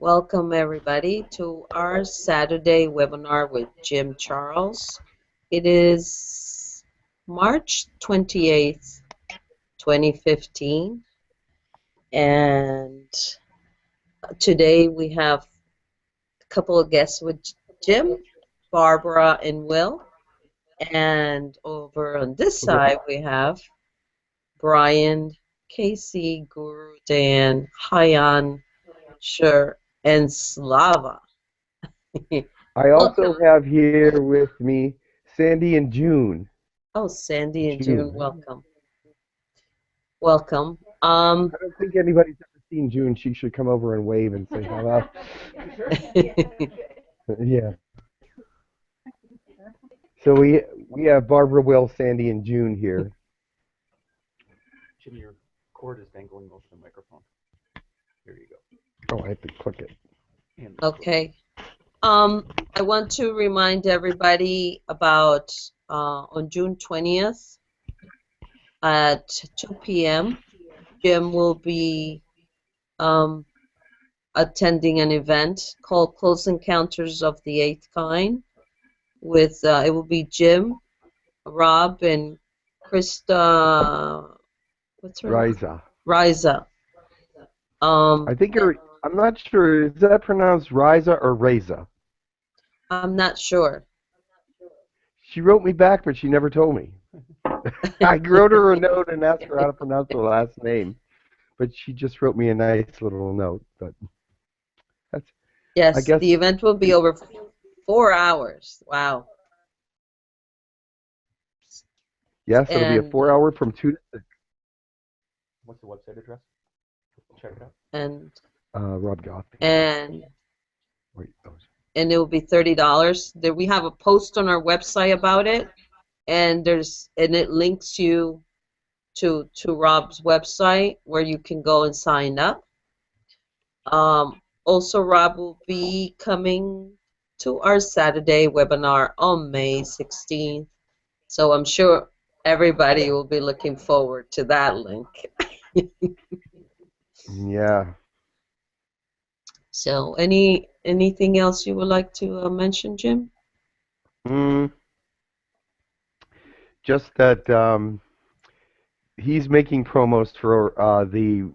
Welcome everybody to our Saturday webinar with Jim Charles. It is March 28th, 2015, and today we have a couple of guests with Jim, Barbara and Will, and over on this side we have Brian, Casey, Guru, Dan, Hayan, Sure, and Slava. I also have here with me Sandy and June. Oh, Sandy and June, welcome. Welcome. I don't think anybody's ever seen June. She should come over and wave and say hello. Yeah. So we have Barbara, Will, Sandy, and June here. Jim, your cord is dangling over the microphone. Here you go. Oh, I have to click it. Okay. I want to remind everybody about on June 20th at 2 p.m. Jim will be attending an event called Close Encounters of the Eighth Kind. With it will be Jim, Rob, and Krista. What's her name? Riza. I think I'm not sure. Is that pronounced Riza or Reza? I'm not sure. She wrote me back, but she never told me. I wrote her a note and asked her how to pronounce the last name, but she just wrote me a nice little note. But that's, yes, I guess the event will be over 4 hours. Wow. Yes, it'll be a 4-hour from 2 to 6. What's the website address? Check it out. And Rob Goff. And wait, and it will be $30. There we have a post on our website about it, and it links you to Rob's website where you can go and sign up. Also, Rob will be coming to our Saturday webinar on May 16th, so I'm sure everybody will be looking forward to that link. Yeah. So, anything else you would like to mention, Jim? Just that he's making promos for the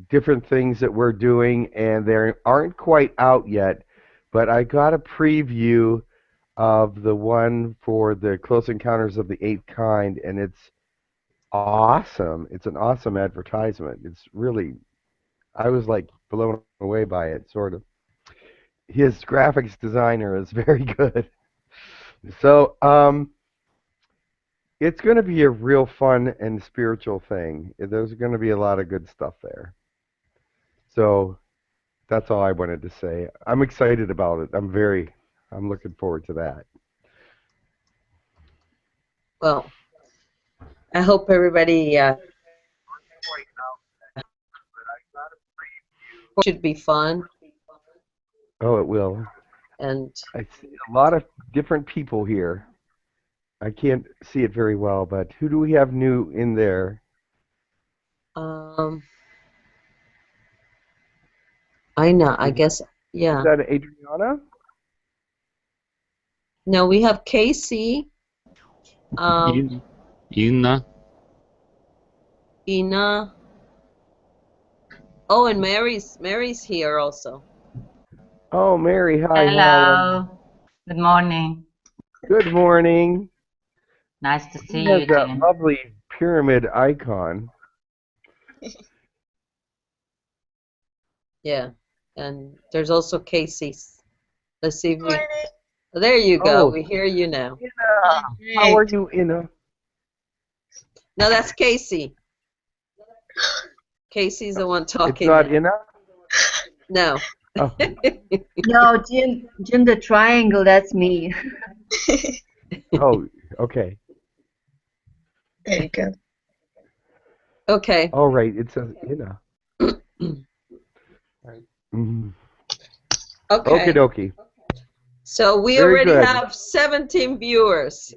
different things that we're doing, and they aren't quite out yet, but I got a preview of the one for the Close Encounters of the Eighth Kind, and it's awesome. It's an awesome advertisement. It's really, I was like blown away by it, sort of. His graphics designer is very good. So, it's going to be a real fun and spiritual thing. There's going to be a lot of good stuff there. So, that's all I wanted to say. I'm excited about it. I'm looking forward to that. Well, I hope everybody should be fun. Oh, it will. And I see a lot of different people here. I can't see it very well, but who do we have new in there? I know. I guess, yeah. Is that Adriana? No, we have Casey. Ina. Oh, and Mary's here also. Oh, Mary, hi. Hello. Good morning. Good morning. Nice to see He has you, that Jim. lovely pyramid icon. Yeah, and there's also Casey's. Let's see if we. There you go. Oh, We hear you now. Ina. How are you, Ina? No, that's Casey. Casey's the one talking. It's not now. Ina? No. Oh. No, Jim the triangle, that's me. Oh, okay. There you go. Okay. All right, it says Ina. Right. Mm-hmm. Okay. Okie dokie. So we Very already good. have 17 viewers.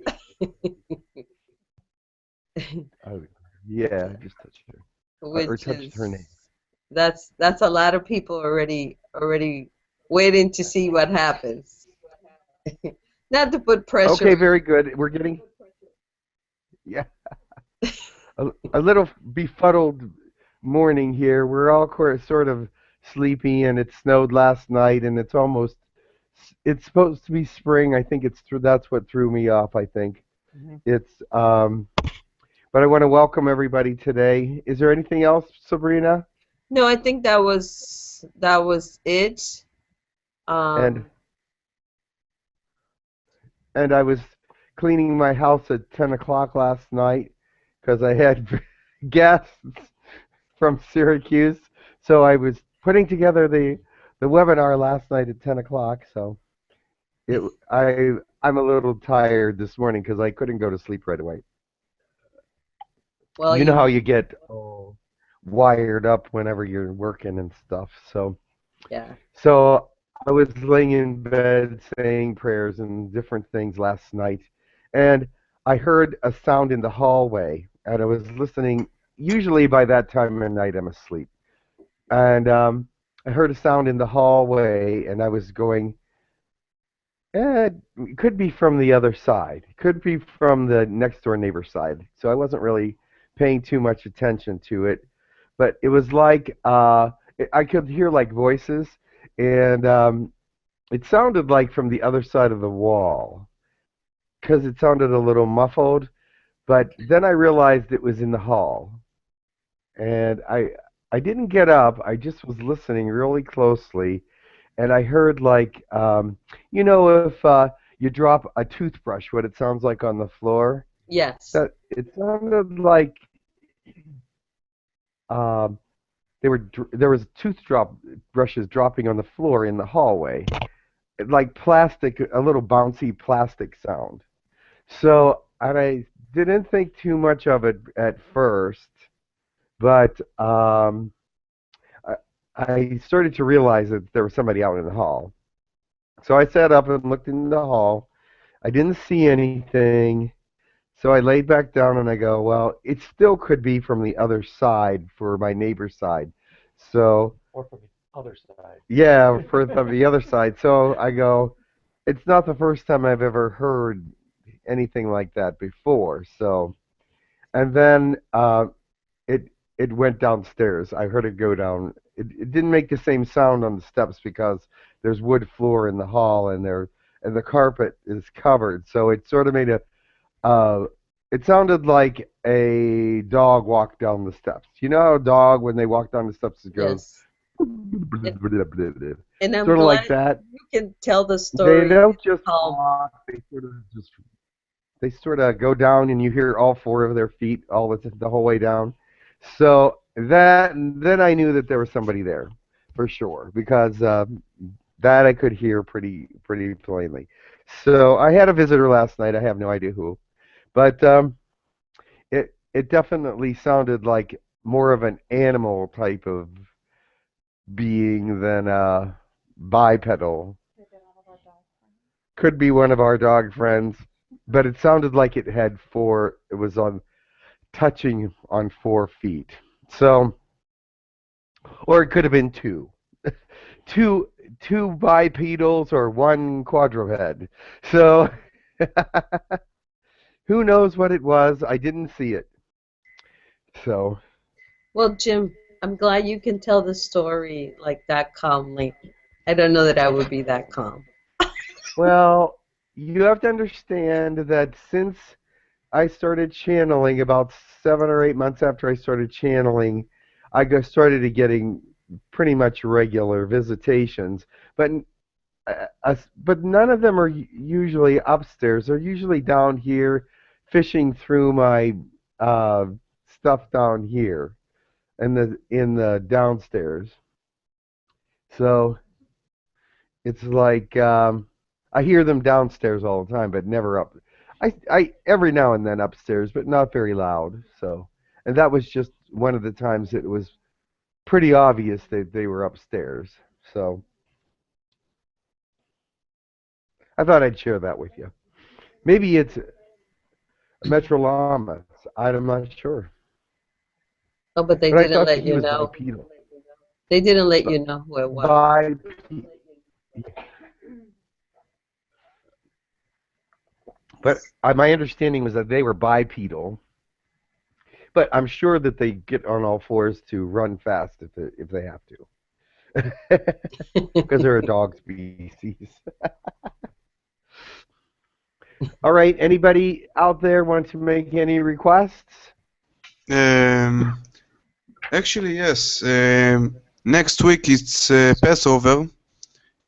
Oh, yeah, I just touched her. Which or touched is her name. That's a lot of people already waiting to see what happens. Not to put pressure. Okay, very good. We're getting, yeah, a little befuddled morning here. We're all sort of sleepy, and it snowed last night, and it's supposed to be spring. I think that's what threw me off, I think. It's, but I want to welcome everybody today. Is there anything else, Sabrina? No, I think that was it. And I was cleaning my house at 10 o'clock last night because I had guests from Syracuse. So I was putting together the webinar last night at 10 o'clock. So I'm a little tired this morning because I couldn't go to sleep right away. Well, you know how you get wired up whenever you're working and stuff. So yeah. So I was laying in bed saying prayers and different things last night, and I heard a sound in the hallway, and I was listening. Usually by that time of night I'm asleep, and I heard a sound in the hallway, and I was going, it could be from the other side. It could be from the next door neighbor side. So I wasn't really paying too much attention to it, but it was like I could hear like voices, and it sounded like from the other side of the wall because it sounded a little muffled. But then I realized it was in the hall, and I didn't get up. I just was listening really closely, and I heard like if you drop a toothbrush, what it sounds like on the floor. Yes. That it sounded like there was brushes dropping on the floor in the hallway, like plastic, a little bouncy plastic sound. So, and I didn't think too much of it at first, but I started to realize that there was somebody out in the hall. So I sat up and looked in the hall. I didn't see anything. So I laid back down and I go, well, it still could be from the other side, for my neighbor's side. So, or from the other side. Yeah, from the other side. So I go, it's not the first time I've ever heard anything like that before. So, and then it went downstairs. I heard it go down. It didn't make the same sound on the steps because there's wood floor in the hall, and the carpet is covered. So it sort of made it sounded like a dog walked down the steps. You know how a dog, when they walk down the steps, it goes. Yes. And I'm sort of glad like that. you can tell the story. They don't just walk. They sort of go down, and you hear all four of their feet the whole way down. So then I knew that there was somebody there for sure, because that I could hear pretty plainly. So I had a visitor last night. I have no idea who, but it definitely sounded like more of an animal type of being than bipedal. Could be one of our dog friends, but it sounded like it was touching on 4 feet. So, or it could have been two bipedals or one quadruped. So, who knows what it was? I didn't see it. So. Well, Jim, I'm glad you can tell the story like that calmly. I don't know that I would be that calm. Well, you have to understand that since I started channeling about 7 or 8 months after I started channeling, started getting pretty much regular visitations, but none of them are usually upstairs. They're usually down here, fishing through my stuff down here, in the downstairs. So it's like I hear them downstairs all the time, but never up. I every now and then upstairs, but not very loud. So, and that was just one of the times it was pretty obvious that they were upstairs. So I thought I'd share that with you. Maybe it's Metro Llamas. I'm not sure. Oh, but they But I didn't thought let he you was know. bipedal. They didn't let you know who it was. But my understanding was that they were bipedal. But I'm sure that they get on all fours to run fast if they have to. Because they're a dog species. All right, anybody out there want to make any requests? Actually, yes. Next week it's Passover,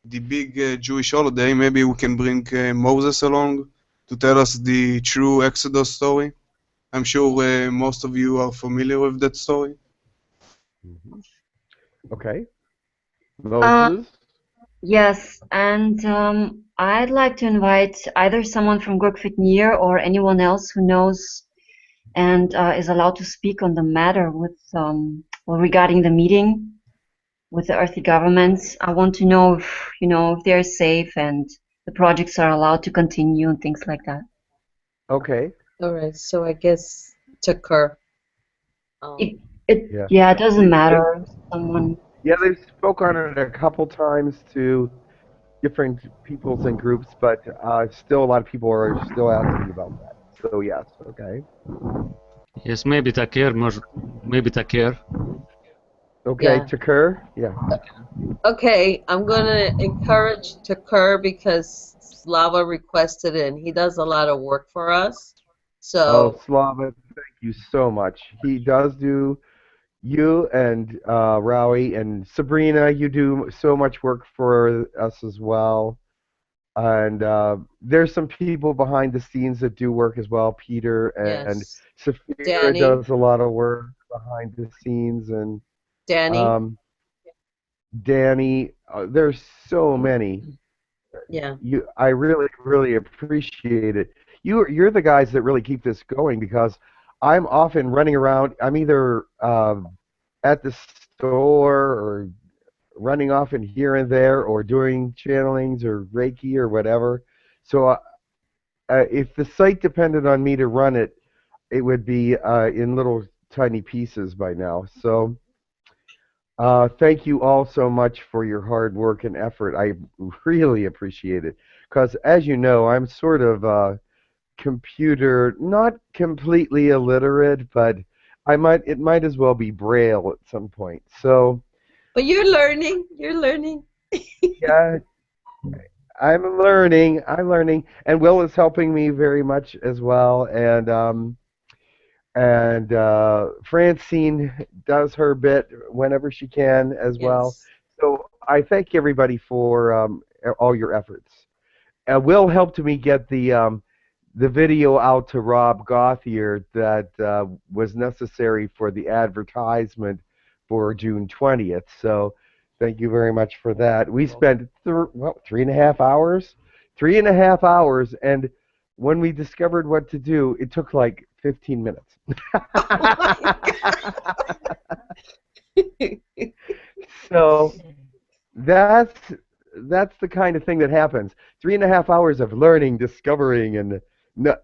the big Jewish holiday. Maybe we can bring Moses along to tell us the true Exodus story. I'm sure most of you are familiar with that story. Okay. Moses? Yes, and I'd like to invite either someone from Girk Fitneer or anyone else who knows and is allowed to speak on the matter with regarding the meeting with the earthly governments. I want to know if they're safe and the projects are allowed to continue and things like that. Okay. All right, so I guess Tekkrr. It doesn't matter. Someone. Yeah, they spoke on it a couple times to different peoples and groups, but still a lot of people are still asking about that. So yes, okay. Yes, maybe Tekkrr. Maybe Tekkrr. Okay, Yeah. Tekkrr? Yeah. Okay, I'm gonna encourage Tekkrr because Slava requested it, and he does a lot of work for us. So. Oh, Slava, thank you so much. He does do. You and Rowie and Sabrina, you do so much work for us as well. And there's some people behind the scenes that do work as well. Peter and Yes. Saphira Danny. does a lot of work behind the scenes, and Danny. Danny. There's so many. Yeah. I really, really appreciate it. You're the guys that really keep this going because I'm often running around. I'm either at the store or running off in here and there or doing channelings or Reiki or whatever. So if the site depended on me to run it, it would be in little tiny pieces by now. So thank you all so much for your hard work and effort. I really appreciate it because, as you know, I'm sort of computer, not completely illiterate, but it might as well be Braille at some point. So. But you're learning. You're learning. Yeah, I'm learning. And Will is helping me very much as well. And Francine does her bit whenever she can as well. So I thank everybody for all your efforts. Will helped me get the video out to Rob Gauthier that was necessary for the advertisement for June 20th. So thank you very much for that. We spent 3.5 hours? 3.5 hours, and when we discovered what to do, it took like 15 minutes. So that's the kind of thing that happens. 3.5 hours of learning, discovering, and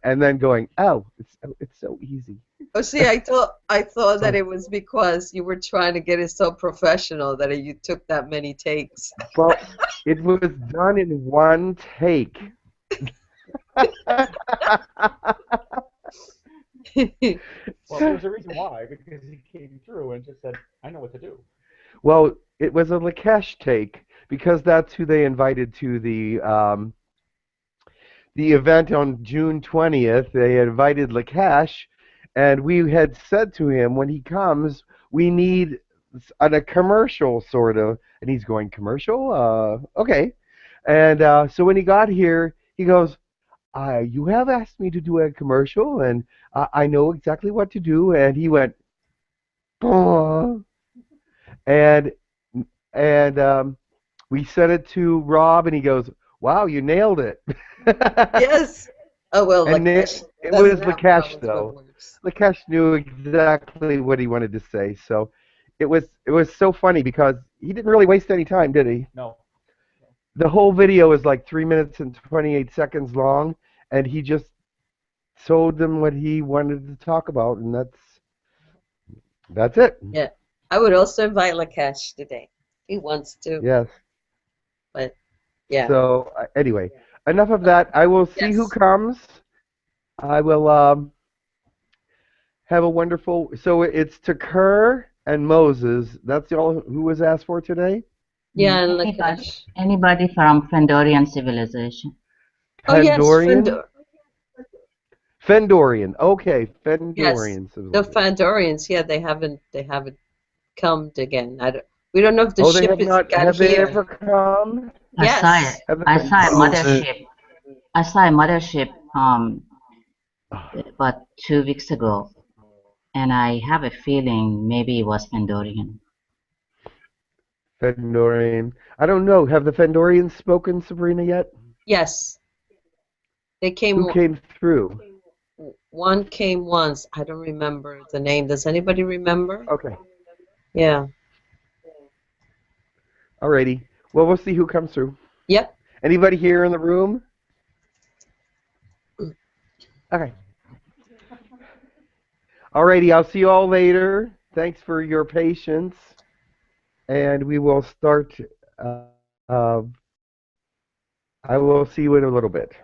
then going, oh, it's so easy. Oh, see, I thought that it was because you were trying to get it so professional that you took that many takes. Well, it was done in one take. Well, there's a reason why, because he came through and just said, I know what to do. Well, it was a Lakesh take, because that's who they invited to the event on June 20th. They invited Lakesh, and we had said to him, when he comes, we need a commercial, sort of. And he's going, commercial? Okay. And so when he got here, he goes, you have asked me to do a commercial, and I know exactly what to do. And he went, "Bah." and we sent it to Rob, and he goes, wow, you nailed it. Yes. Oh, well, and Lakesh it was doesn't have Lakesh, problems with though. words. Lakesh knew exactly what he wanted to say. So it was so funny because he didn't really waste any time, did he? No. The whole video is like 3 minutes and 28 seconds long, and he just told them what he wanted to talk about, and that's it. Yeah. I would also invite Lakesh today. He wants to, Yes. but yeah. So anyway, enough of that. I will see who Yes. comes. I will have a wonderful. So it's Tekkrr and Moses. That's all who was asked for today. Yeah, and Anybody, Lakesh. anybody from Fendorian civilization. Oh yes, Fendorian. Fendorian. Okay, Yes, Fendorian. the Fendorians. Yeah, they haven't come again. We don't know if the Oh, they ship have has not. got Have they here. ever come? Yes. I saw a mothership. I saw a mothership about 2 weeks ago, and I have a feeling maybe it was Fendorian. Fendorian. I don't know. Have the Fendorians spoken, Sabrina, yet? Yes. They came. Who came through? One came once. I don't remember the name. Does anybody remember? Okay. Yeah. Alrighty. Well, we'll see who comes through. Yep. Anybody here in the room? Okay. Alrighty. I'll see you all later. Thanks for your patience. And we will start. I will see you in a little bit.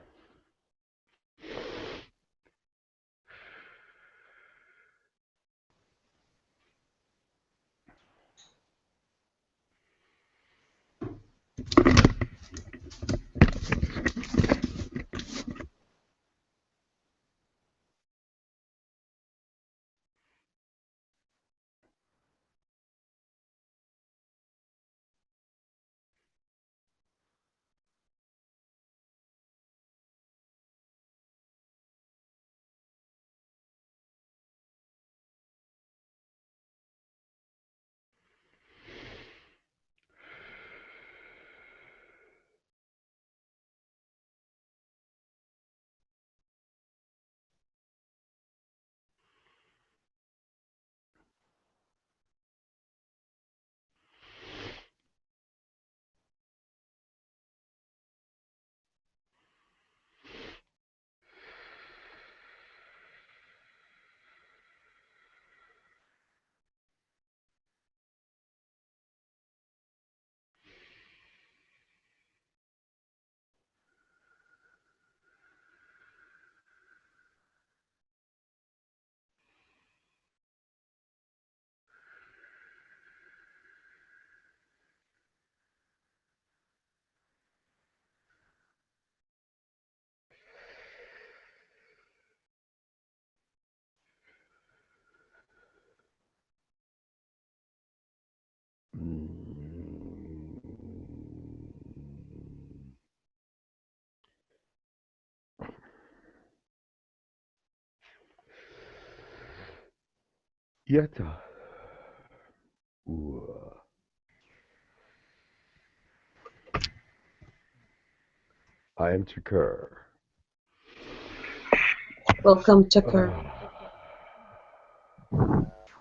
Yeta. I am Tekkrr. Welcome, Tekkrr.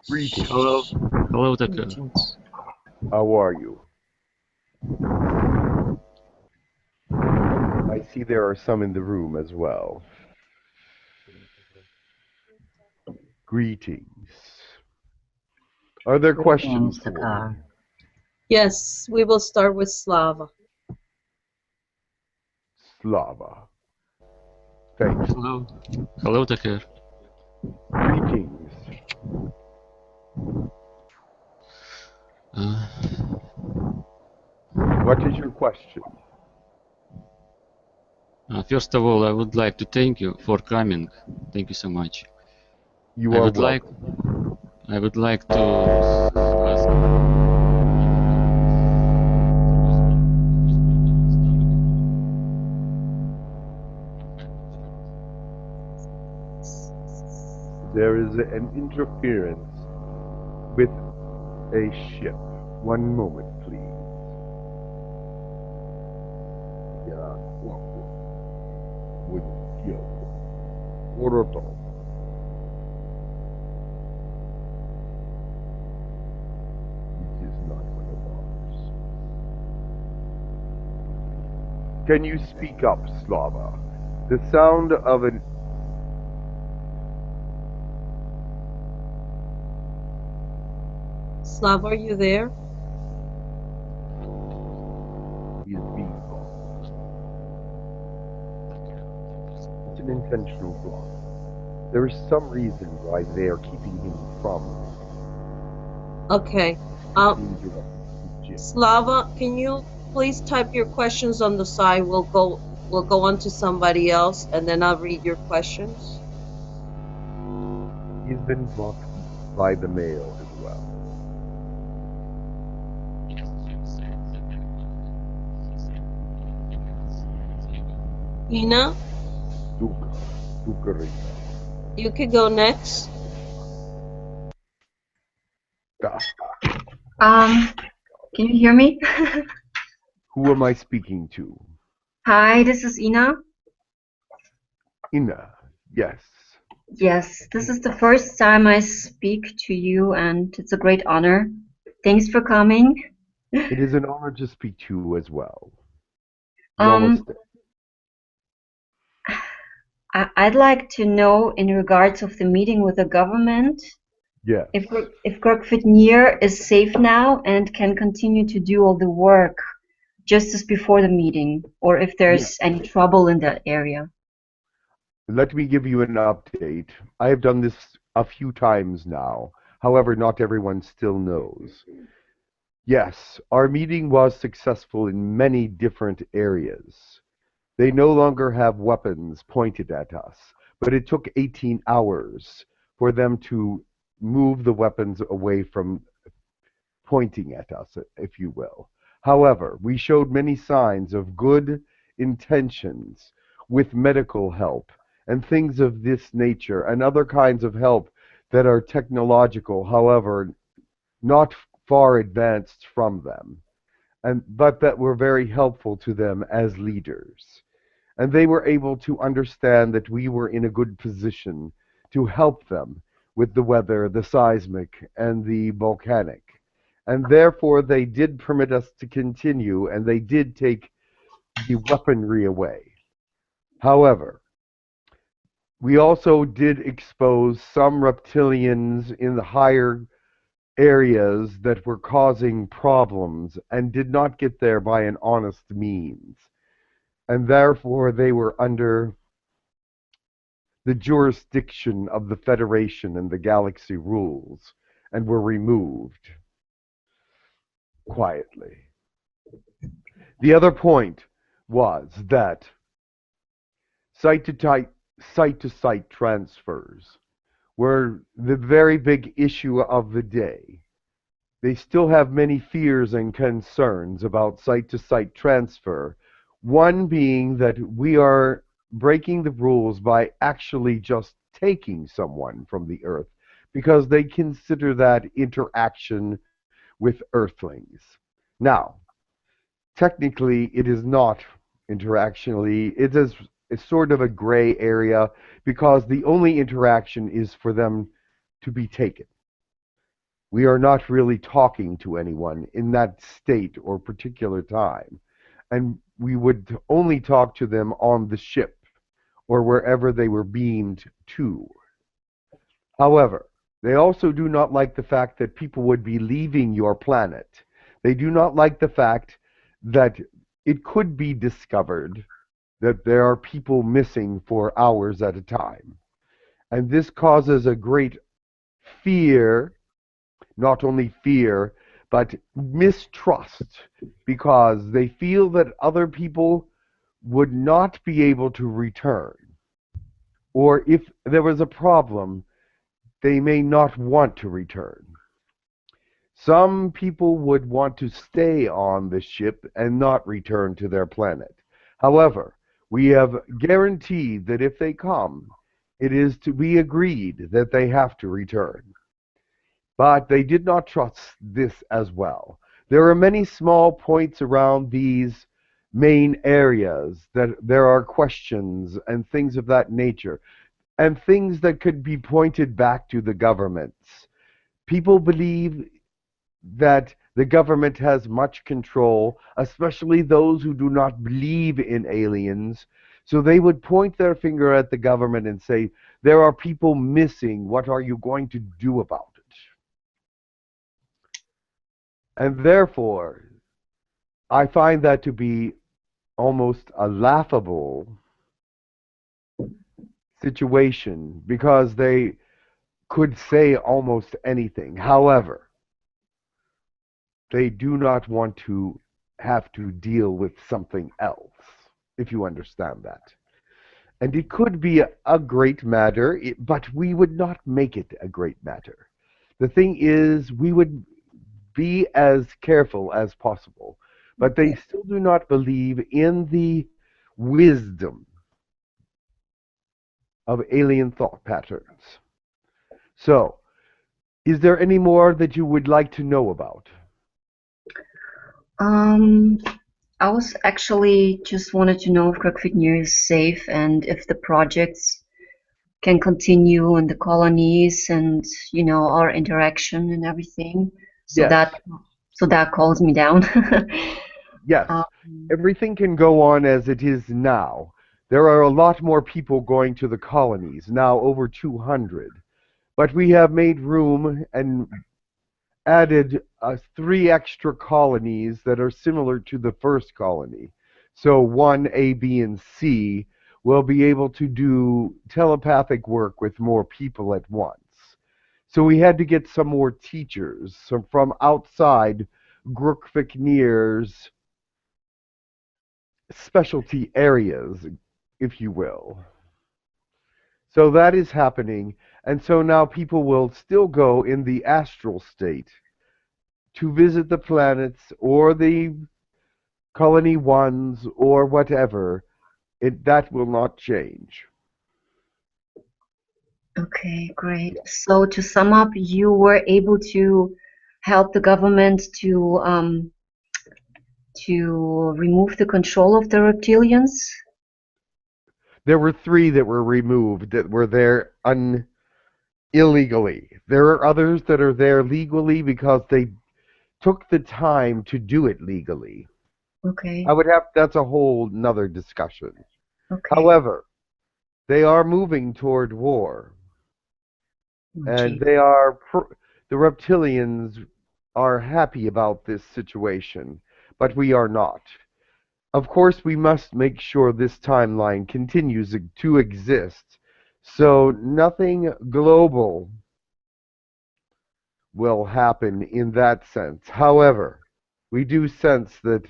Greetings. Hello. Hello, Tekkrr. How are you? I see there are some in the room as well. Greetings. Are there questions for me? Yes, we will start with Slava. Slava. Thanks. Hello. Hello, Tekkrr. Greetings. What is your question? First of all, I would like to thank you for coming. Thank you so much. You are welcome. I would like to ask. There is an interference with a ship. One moment, please. It is not one of ours. Can you speak up, Slava? The sound of an Slava, are you there? He is being blocked. It's an intentional block. There is some reason why they are keeping him from Okay. being directed to Jim. Slava, can you please type your questions on the side? We'll go on to somebody else, and then I'll read your questions. He's been blocked by the mail as well. Ina, Tekkrr. you could go next. Can you hear me? Who am I speaking to? Hi, this is Ina. Ina. Yes. Yes, this is the first time I speak to you, and it's a great honor. Thanks for coming. It is an honor to speak to you as well. Um, Namaste. I'd like to know in regards of the meeting with the government, Yes. if Girk Fitneer is safe now and can continue to do all the work just as before the meeting, or if there's any trouble in that area. Let me give you an update. I have done this a few times now. However, not everyone still knows. Yes, our meeting was successful in many different areas. They no longer have weapons pointed at us, but it took 18 hours for them to move the weapons away from pointing at us, if you will. However, we showed many signs of good intentions with medical help and things of this nature and other kinds of help that are technological, however, not far advanced from them, but that were very helpful to them as leaders. And they were able to understand that we were in a good position to help them with the weather, the seismic, and the volcanic. And therefore, they did permit us to continue, and they did take the weaponry away. However, we also did expose some reptilians in the higher areas that were causing problems and did not get there by an honest means. And therefore, they were under the jurisdiction of the Federation and the galaxy rules and were removed quietly. The other point was that site-to-site transfers were the very big issue of the day. They still have many fears and concerns about site-to-site transfer, one being that we are breaking the rules by actually just taking someone from the Earth because they consider that interaction with Earthlings. Now, technically, it is not interactionally. It is it's sort of a gray area because the only interaction is for them to be taken. We are not really talking to anyone in that state or particular time. And we would only talk to them on the ship or wherever they were beamed to. However, they also do not like the fact that people would be leaving your planet. They do not like the fact that it could be discovered that there are people missing for hours at a time. And this causes a great fear, not only fear, but mistrust, because they feel that other people would not be able to return. Or if there was a problem, they may not want to return. Some people would want to stay on the ship and not return to their planet. However, we have guaranteed that if they come, it is to be agreed that they have to return. But they did not trust this as well. There are many small points around these main areas that there are questions and things of that nature, and things that could be pointed back to the governments. People believe that the government has much control, especially those who do not believe in aliens. So they would point their finger at the government and say, there are people missing. What are you going to do about it? And therefore, I find that to be almost a laughable situation because they could say almost anything. However, they do not want to have to deal with something else, if you understand that. And it could be a great matter, but we would not make it a great matter. The thing is, we would be as careful as possible, but they still do not believe in the wisdom of alien thought patterns. So, is there any more that you would like to know about? I was actually just wanted to know if Girk Fitneer is safe and if the projects can continue in the colonies and our interaction and everything. So Yes. that calms me down. Yes. Everything can go on as it is now. There are a lot more people going to the colonies, now over 200. But we have made room and added 3 extra colonies that are similar to the first colony. So 1, A, B, and C will be able to do telepathic work with more people at once. So we had to get some more teachers from outside Girk Fitneer's specialty areas, if you will. So that is happening, and so now people will still go in the astral state to visit the planets or the colony ones or whatever. That will not change. Okay, great. So to sum up, you were able to help the government to remove the control of the reptilians? There were 3 that were removed that were there illegally. There are others that are there legally because they took the time to do it legally. Okay. That's a whole nother discussion. Okay. However, they are moving toward war. And geez. the reptilians are happy about this situation, but we are not. Of course, we must make sure this timeline continues to exist, so nothing global will happen in that sense. However, we do sense that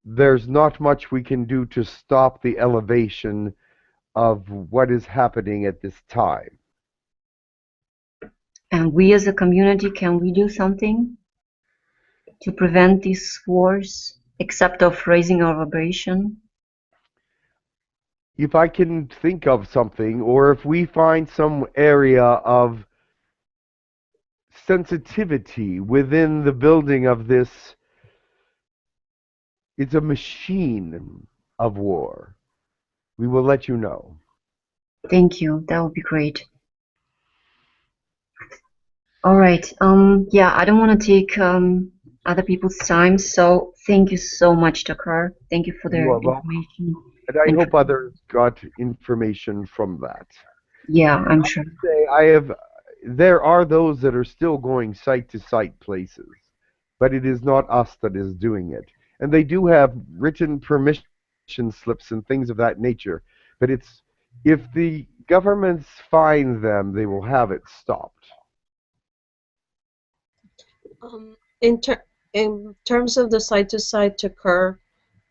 there's not much we can do to stop the elevation of what is happening at this time. And we as a community, can we do something to prevent these wars, except of raising our vibration? If I can think of something, or if we find some area of sensitivity within the building of this, it's a machine of war, we will let you know. Thank you. That would be great. All right. Yeah, I don't want to take other people's time, so thank you so much, Tekkrr. Thank you for the You are welcome. information. And I hope others got information from that. Yeah, I'm sure. There are those that are still going site-to-site places, but it is not us that is doing it. And they do have written permission slips and things of that nature, but if the governments find them, they will have it stopped. In terms of the site-to-site Tekkrr,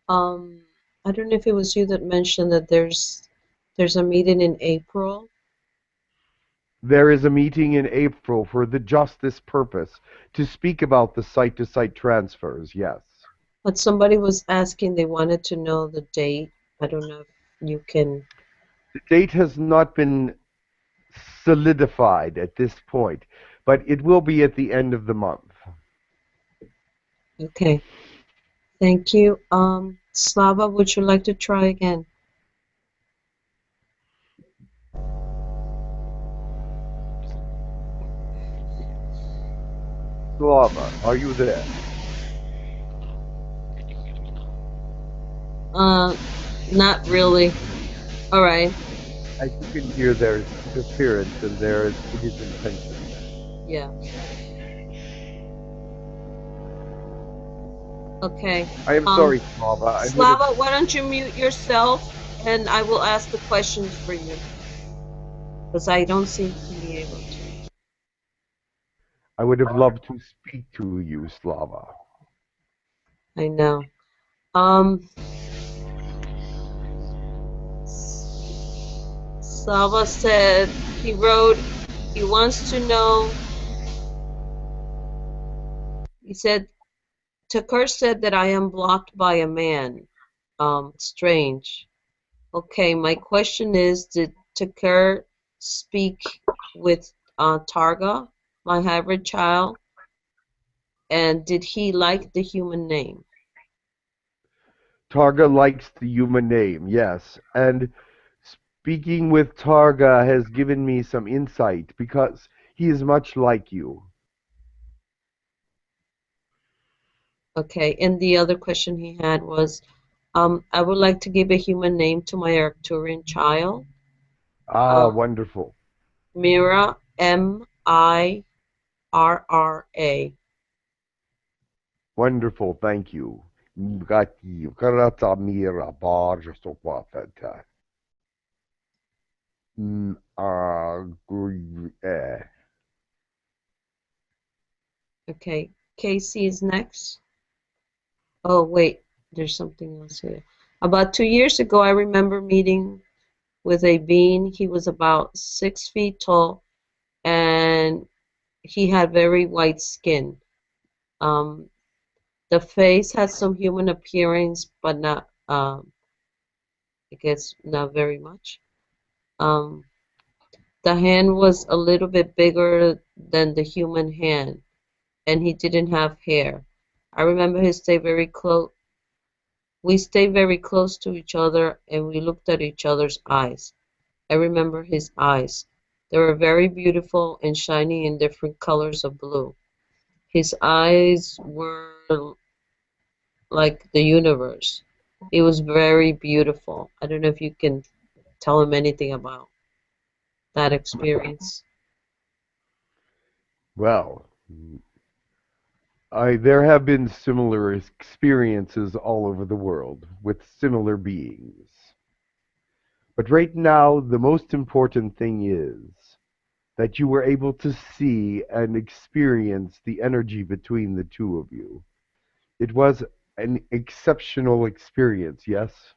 I don't know if it was you that mentioned that there's a meeting in April. There is a meeting in April for just this purpose, to speak about the site-to-site transfers, yes. But somebody was asking, they wanted to know the date. I don't know if you can... The date has not been solidified at this point, but it will be at the end of the month. Okay. Thank you. Slava, would you like to try again? Slava, are you there? Not really. All right. As you can hear, there is interference and it is intentional. Yeah. Okay. I am sorry, Slava. I would have, Slava, why don't you mute yourself, and I will ask the questions for you, because I don't seem to be able to. I would have loved to speak to you, Slava. I know. Slava said he wants to know. He said, Tekkrr said that I am blocked by a man. Strange. Okay, my question is, did Tekkrr speak with Targa, my hybrid child? And did he like the human name? Targa likes the human name, yes. And speaking with Targa has given me some insight because he is much like you. Okay, and the other question he had was, I would like to give a human name to my Arcturian child. Wonderful. Mira, Mirra. Wonderful, thank you. Okay, Casey is next. Oh, wait, there's something else here. About 2 years ago, I remember meeting with a being. He was about 6 feet tall, and he had very white skin. The face had some human appearance, but not, I guess, not very much. The hand was a little bit bigger than the human hand, and he didn't have hair. I remember he stayed very close. We stayed very close to each other, and we looked at each other's eyes. I remember his eyes. They were very beautiful and shiny in different colors of blue. His eyes were like the universe. It was very beautiful. I don't know if you can tell him anything about that experience. Well, there have been similar experiences all over the world with similar beings. But right now, the most important thing is that you were able to see and experience the energy between the two of you. It was an exceptional experience, yes?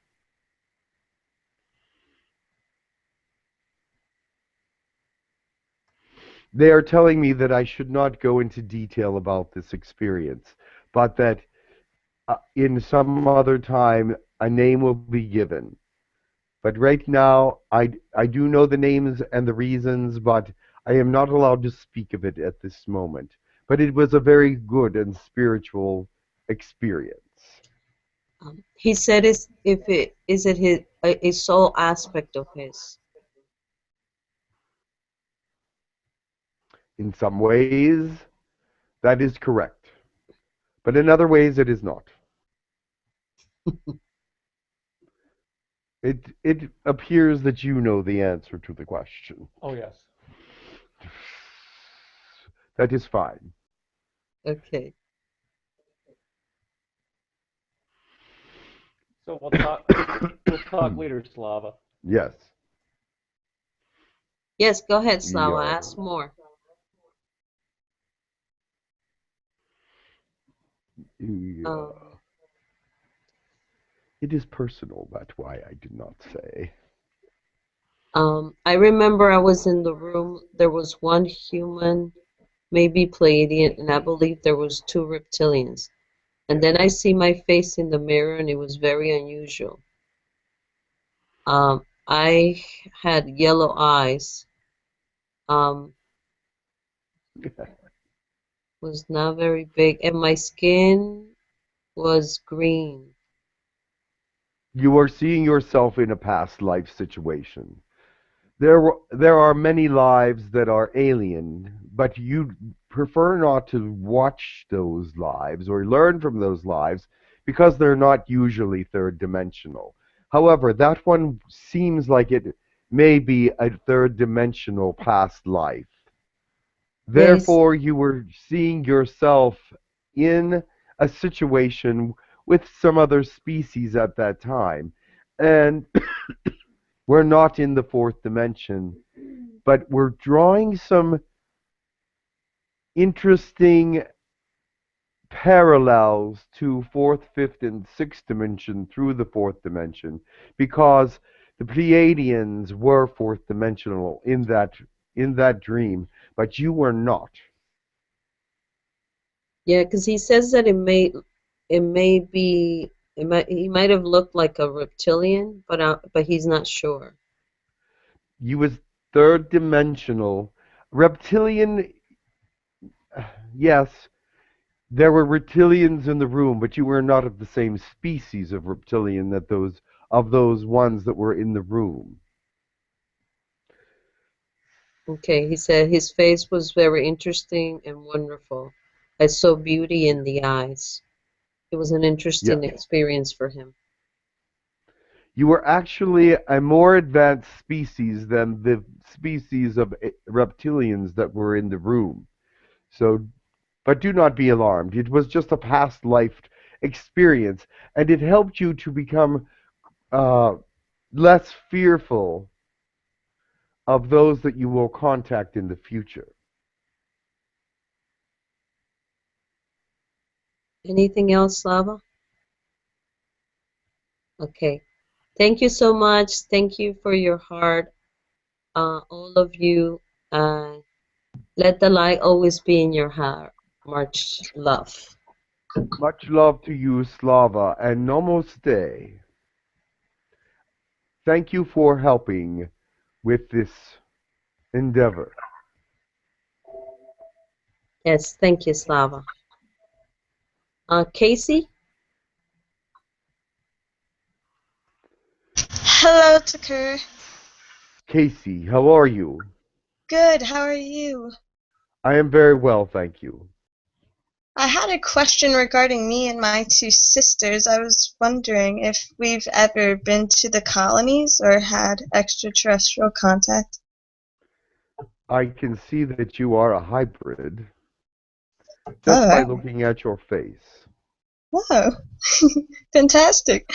They are telling me that I should not go into detail about this experience, but that in some other time a name will be given. But right now, I do know the names and the reasons, but I am not allowed to speak of it at this moment. But it was a very good and spiritual experience. He said, "Is it a soul aspect of his?" In some ways, that is correct. But in other ways, it is not. It appears that you know the answer to the question. Oh, yes. That is fine. Okay. So we'll talk later, Slava. Yes. Yes, go ahead, Slava. Yeah. Ask more. Yeah. It is personal, that's why I did not say. I remember I was in the room. There was one human, maybe Pleiadian, and I believe there was 2 reptilians. And then I see my face in the mirror, and it was very unusual. I had yellow eyes. Was not very big, and my skin was green. You are seeing yourself in a past life situation. There are many lives that are alien, but you prefer not to watch those lives or learn from those lives because they're not usually third dimensional. However, that one seems like it may be a third dimensional past life. Yes. Therefore, you were seeing yourself in a situation with some other species at that time. And we're not in the fourth dimension, but we're drawing some interesting parallels to fourth, fifth, and sixth dimension through the fourth dimension, because the Pleiadians were fourth dimensional in that dream, but you were not. Yeah, because he says that he might have looked like a reptilian, but he's not sure. You was third dimensional. Reptilian, yes, there were reptilians in the room, but you were not of the same species of reptilian that those ones that were in the room. Okay, he said his face was very interesting and wonderful. I saw beauty in the eyes. It was an interesting experience for him. You were actually a more advanced species than the species of reptilians that were in the room. So, but do not be alarmed. It was just a past life experience, and it helped you to become less fearful of those that you will contact in the future. Anything else, Slava? Okay. Thank you so much. Thank you for your heart, all of you. Let the light always be in your heart. Much love. Much love to you, Slava, and namaste. Thank you for helping with this endeavor. Yes, thank you, Slava. Casey? Hello, Tekkrr. Casey, how are you? Good, how are you? I am very well, thank you. I had a question regarding me and my two sisters. I was wondering if we've ever been to the colonies or had extraterrestrial contact. I can see that you are a hybrid just by looking at your face. Whoa, fantastic.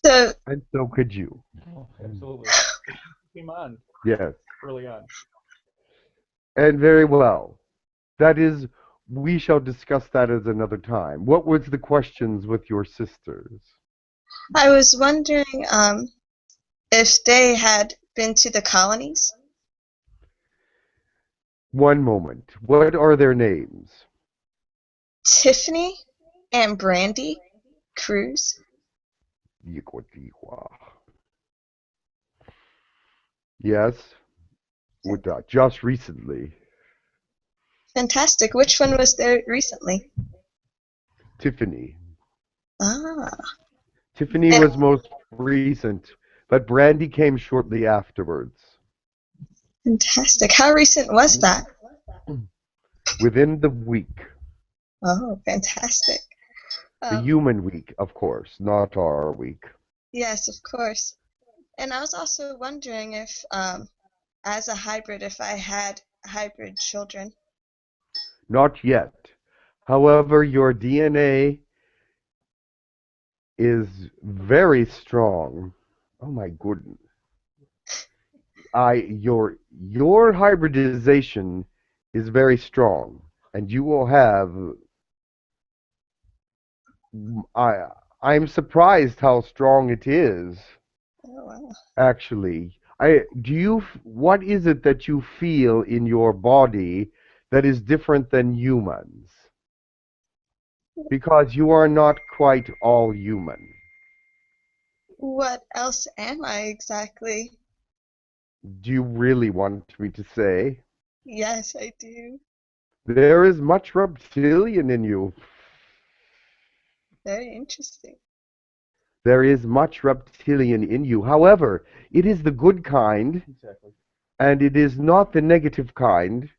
And so could you. Oh, absolutely. Came on. Yes. Early on. And very well. That is, we shall discuss that at another time. What was the questions with your sisters? I was wondering if they had been to the colonies. One moment. What are their names? Tiffany and Brandy Cruz. Yes. With that, just recently. Fantastic. Which one was there recently? Tiffany. Ah. Tiffany was most recent, but Brandy came shortly afterwards. Fantastic. How recent was that? Within the week. Oh, fantastic. The human week, of course, not our week. Yes, of course. And I was also wondering if, as a hybrid, if I had hybrid children. Not yet. However, your DNA is very strong. Oh my goodness. Your hybridization is very strong, and you will have. I'm surprised how strong it is. Oh wow. Actually, what is it that you feel in your body that is different than humans? Because you are not quite all human. What else am I exactly? Do you really want me to say? Yes, I do. There is much reptilian in you. Very interesting. There is much reptilian in you. However, it is the good kind, and it is not the negative kind,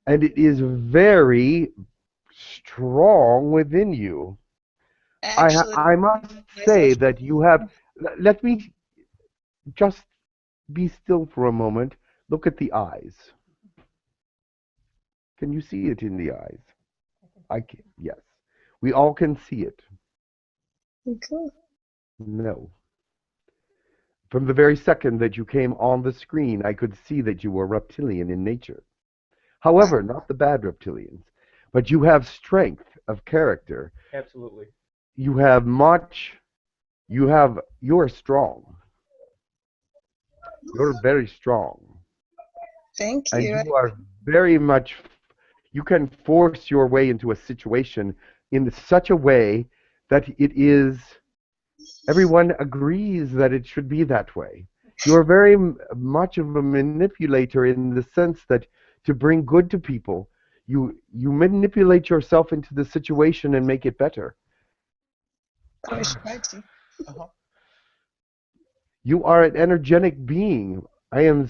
and it is very strong within you. Actually, I must say that you have. Let me just be still for a moment. Look at the eyes. Can you see it in the eyes? I can. Yes. We all can see it. Cool. No. From the very second that you came on the screen, I could see that you were reptilian in nature. However, not the bad reptilians, but you have strength of character. Absolutely. You have much, you are strong. You're very strong. Thank And you. you are very much, you can force your way into a situation in such a way that it is, everyone agrees that it should be that way. You are very much of a manipulator in the sense that to bring good to people, you manipulate yourself into the situation and make it better. I wish I to. You are an energetic being. I am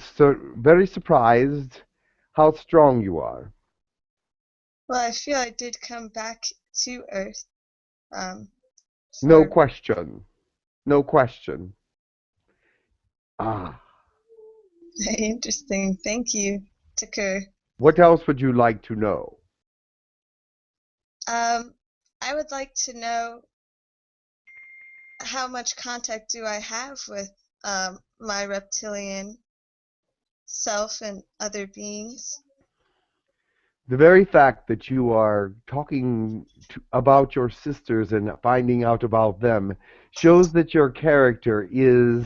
very surprised how strong you are. Well, I feel I did come back to Earth. No question. No question. Very interesting. Thank you, Tekkrr. What else would you like to know? I would like to know how much contact do I have with my reptilian self and other beings? The very fact that you are talking about your sisters and finding out about them shows that your character is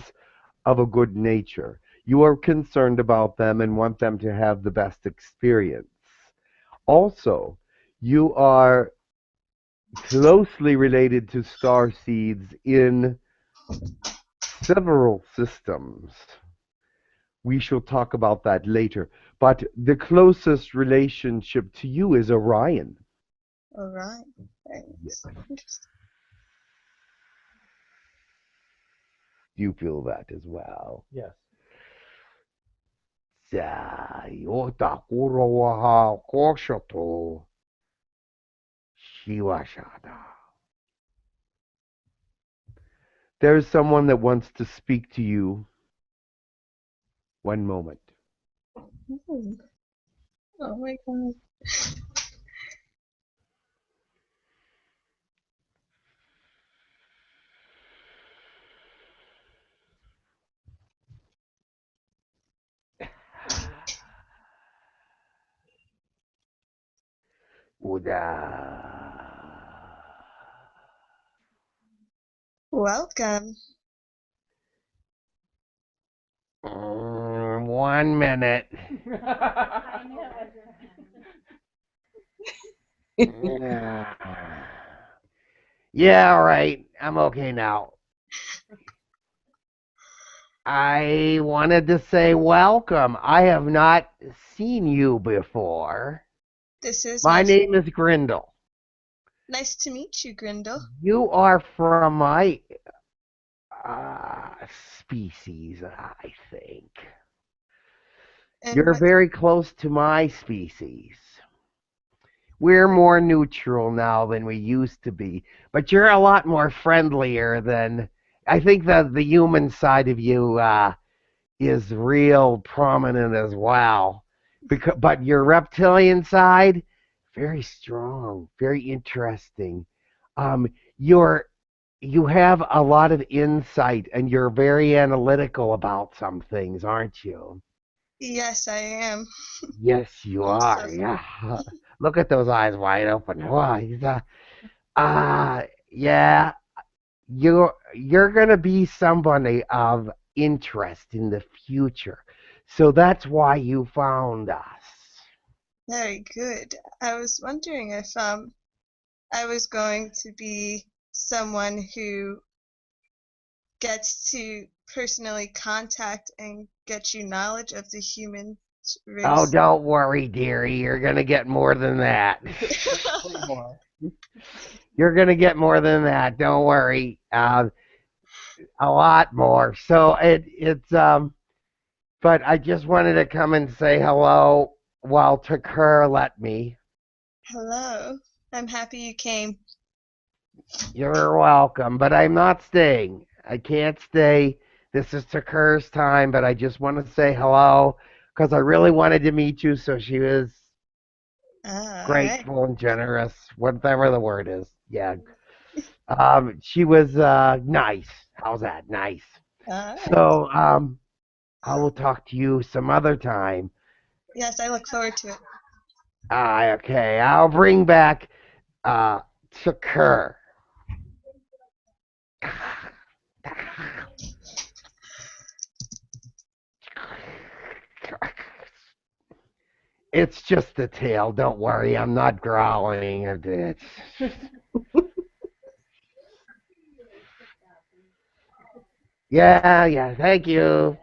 of a good nature. You are concerned about them and want them to have the best experience. Also, you are closely related to Starseeds in several systems. We shall talk about that later. But the closest relationship to you is Orion. Orion. Yes. Interesting. Do you feel that as well? Yes. There is someone that wants to speak to you. One moment. Oh my God. Welcome. 1 minute. Yeah, all right. I'm okay now. I wanted to say welcome. I have not seen you before. This is My name is Grindel. Nice to meet you, Grindel. You are from my species, I think. And You're very close to my species. We're more neutral now than we used to be, but you're a lot more friendlier than... I think that the human side of you is real prominent as well. But your reptilian side, very strong, very interesting. You have a lot of insight, and you're very analytical about some things, aren't you? Yes, I am. Yes, you are. Yeah. Look at those eyes wide open. Wow. Yeah. You're gonna be somebody of interest in the future. So that's why you found us. Very good. I was wondering if I was going to be someone who gets to personally contact and get you knowledge of the human race. Oh, don't worry, dearie. You're gonna get more than that. You're gonna get more than that. Don't worry. A lot more. So it's but I just wanted to come and say hello while Tekkrr let me. Hello. I'm happy you came. You're welcome, but I'm not staying. I can't stay. This is Tekkrr's time, but I just want to say hello because I really wanted to meet you, so she was grateful and generous, whatever the word is. Yeah. She was nice. How's that? Nice. Alright. So, I will talk to you some other time. Yes, I look forward to it. Okay. I'll bring back Tekkrr. It's just the tail. Don't worry. I'm not growling. It's yeah. Thank you.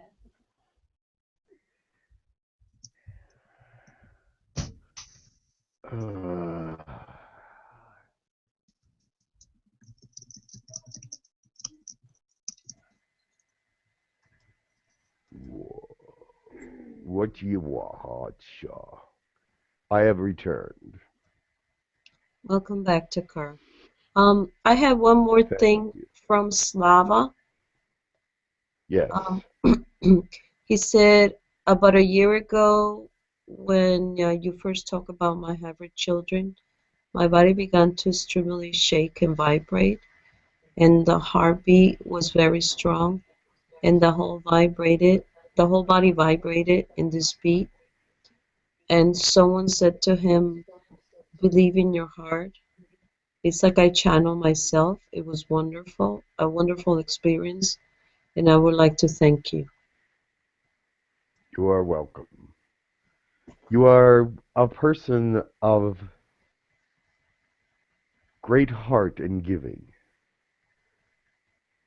Uh, what do you want, Hotshaw? I have returned. Welcome back to Tekkrr. I have one more Thank thing you. from Slava. Yes. He said about a year ago, when you first talked about my hybrid children, my body began to extremely shake and vibrate, and the heartbeat was very strong, and the whole body vibrated in this beat. And someone said to him, "Believe in your heart." It's like I channel myself. It was wonderful, a wonderful experience, and I would like to thank you. You are welcome. You are a person of great heart and giving.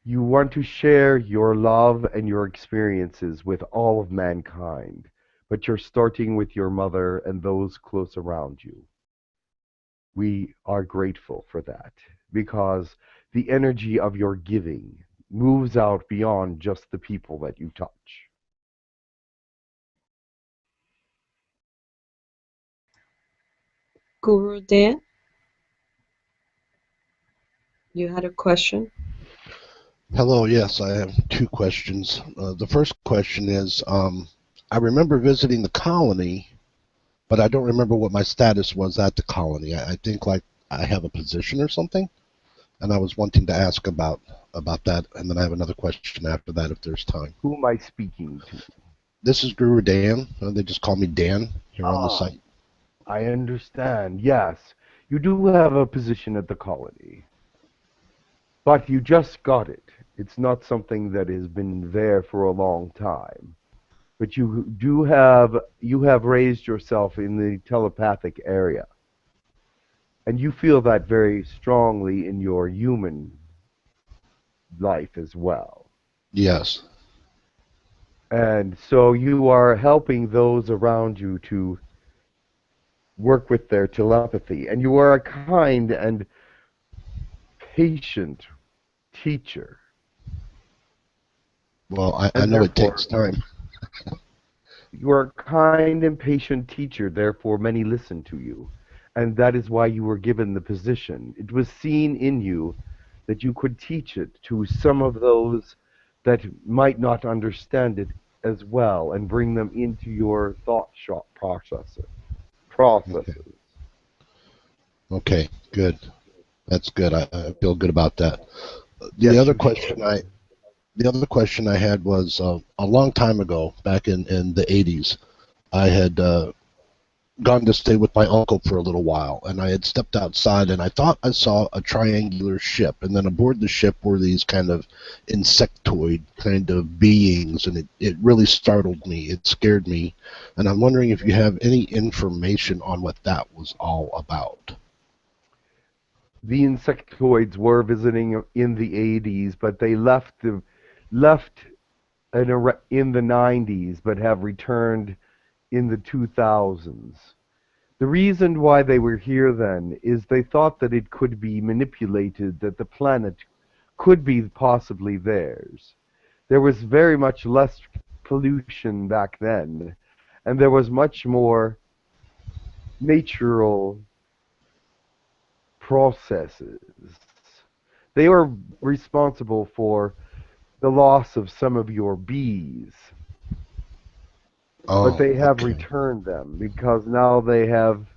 You want to share your love and your experiences with all of mankind, but you're starting with your mother and those close around you. We are grateful for that because the energy of your giving moves out beyond just the people that you touch. Guru Dan, you had a question? Hello, yes, I have two questions. The first question is, I remember visiting the colony, but I don't remember what my status was at the colony. I think like I have a position or something, and I was wanting to ask about that, and then I have another question after that if there's time. Who am I speaking to? This is Guru Dan. They just call me Dan here on the site. I understand. Yes, you do have a position at the colony. But you just got it. It's not something that has been there for a long time. But you have raised yourself in the telepathic area. And you feel that very strongly in your human life as well. Yes. And so you are helping those around you to work with their telepathy. And you are a kind and patient teacher. Well, I know it takes time. You are a kind and patient teacher, therefore many listen to you. And that is why you were given the position. It was seen in you that you could teach it to some of those that might not understand it as well and bring them into your thought processes. Okay, good. That's good. I feel good about that. The other question I had was a long time ago, back in the 80s, I had gone to stay with my uncle for a little while, and I had stepped outside, and I thought I saw a triangular ship, and then aboard the ship were these kind of insectoid kind of beings, and it really startled me. It scared me, and I'm wondering if you have any information on what that was all about. The insectoids were visiting in the 80s, but they left in the 90s, but have returned in the 2000s. The reason why they were here then is they thought that it could be manipulated, that the planet could be possibly theirs. There was very much less pollution back then, and there was much more natural processes. They were responsible for the loss of some of your bees. But they have returned them because now they have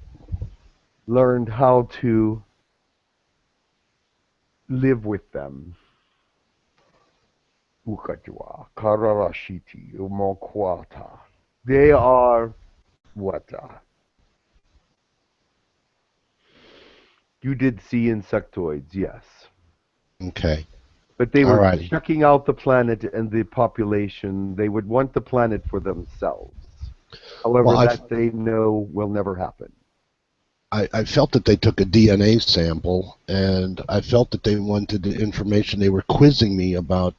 learned how to live with them. Ukajwa, Kararashiti, Umokwata. They are what? You did see insectoids, yes. Okay. But they were Alrighty. checking out the planet and the population. They would want the planet for themselves. However, Well, that they know will never happen. I felt that they took a DNA sample, and I felt that they wanted the information. They were quizzing me about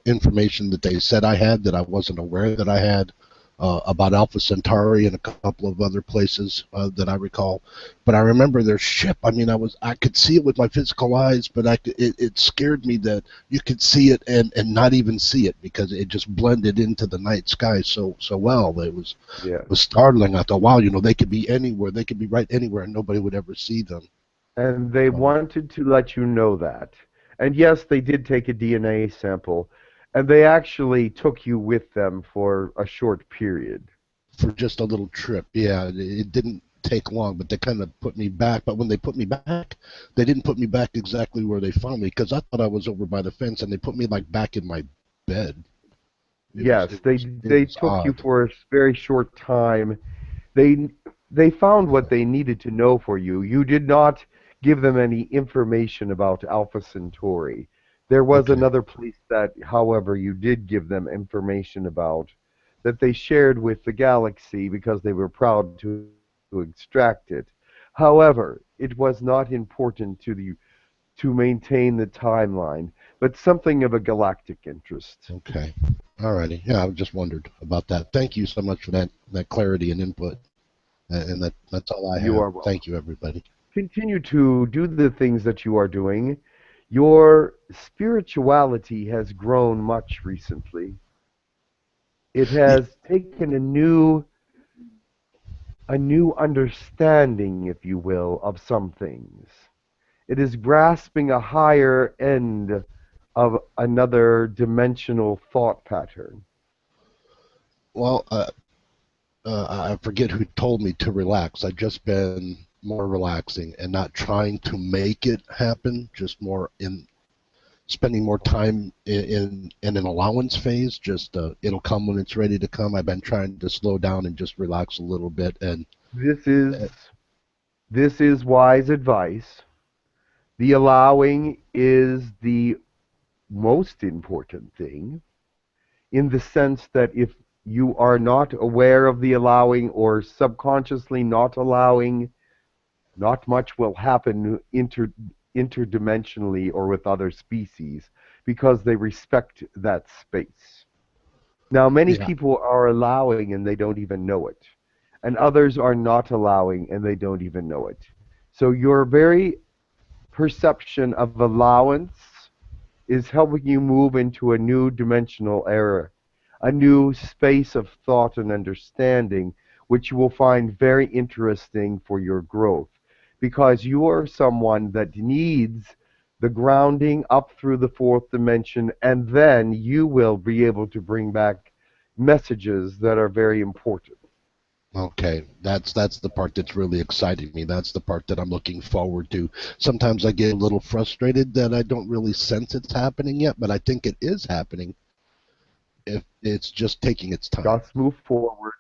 information that they said I had that I wasn't aware that I had, about Alpha Centauri and a couple of other places that I recall. But I remember their ship. I mean, I could see it with my physical eyes, but it scared me that you could see it and not even see it because it just blended into the night sky so well. It was startling. I thought, wow, they could be anywhere. They could be right anywhere, and nobody would ever see them. And they wanted to let you know that. And yes, they did take a DNA sample. And they actually took you with them for a short period. For just a little trip, yeah. It didn't take long, but they kind of put me back. But when they put me back, they didn't put me back exactly where they found me, because I thought I was over by the fence, and they put me like back in my bed. They took you for a very short time. They found what they needed to know for you. You did not give them any information about Alpha Centauri. There was another place that, however, you did give them information about, that they shared with the galaxy because they were proud to extract it. However, it was not important to maintain the timeline, but something of a galactic interest. Okay. Alrighty. Yeah, I just wondered about that. Thank you so much for that clarity and input. And that's all I have. You are welcome. Thank you, everybody. Continue to do the things that you are doing. Your spirituality has grown much recently. It has taken a new understanding, if you will, of some things. It is grasping a higher end of another dimensional thought pattern. Well, I forget who told me to relax. I've just been more relaxing and not trying to make it happen, just more in spending more time in an allowance phase. Just it'll come when it's ready to come. I've been trying to slow down and just relax a little bit. And this is wise advice. The allowing is the most important thing, in the sense that if you are not aware of the allowing or subconsciously not allowing, not much will happen interdimensionally or with other species, because they respect that space. Now, many people are allowing and they don't even know it, and others are not allowing and they don't even know it. So your very perception of allowance is helping you move into a new dimensional era, a new space of thought and understanding, which you will find very interesting for your growth, because you are someone that needs the grounding up through the fourth dimension, and then you will be able to bring back messages that are very important. Okay, that's the part that's really exciting me. That's the part that I'm looking forward to. Sometimes I get a little frustrated that I don't really sense it's happening yet, but I think it is happening. If it's just taking its time. Just move forward.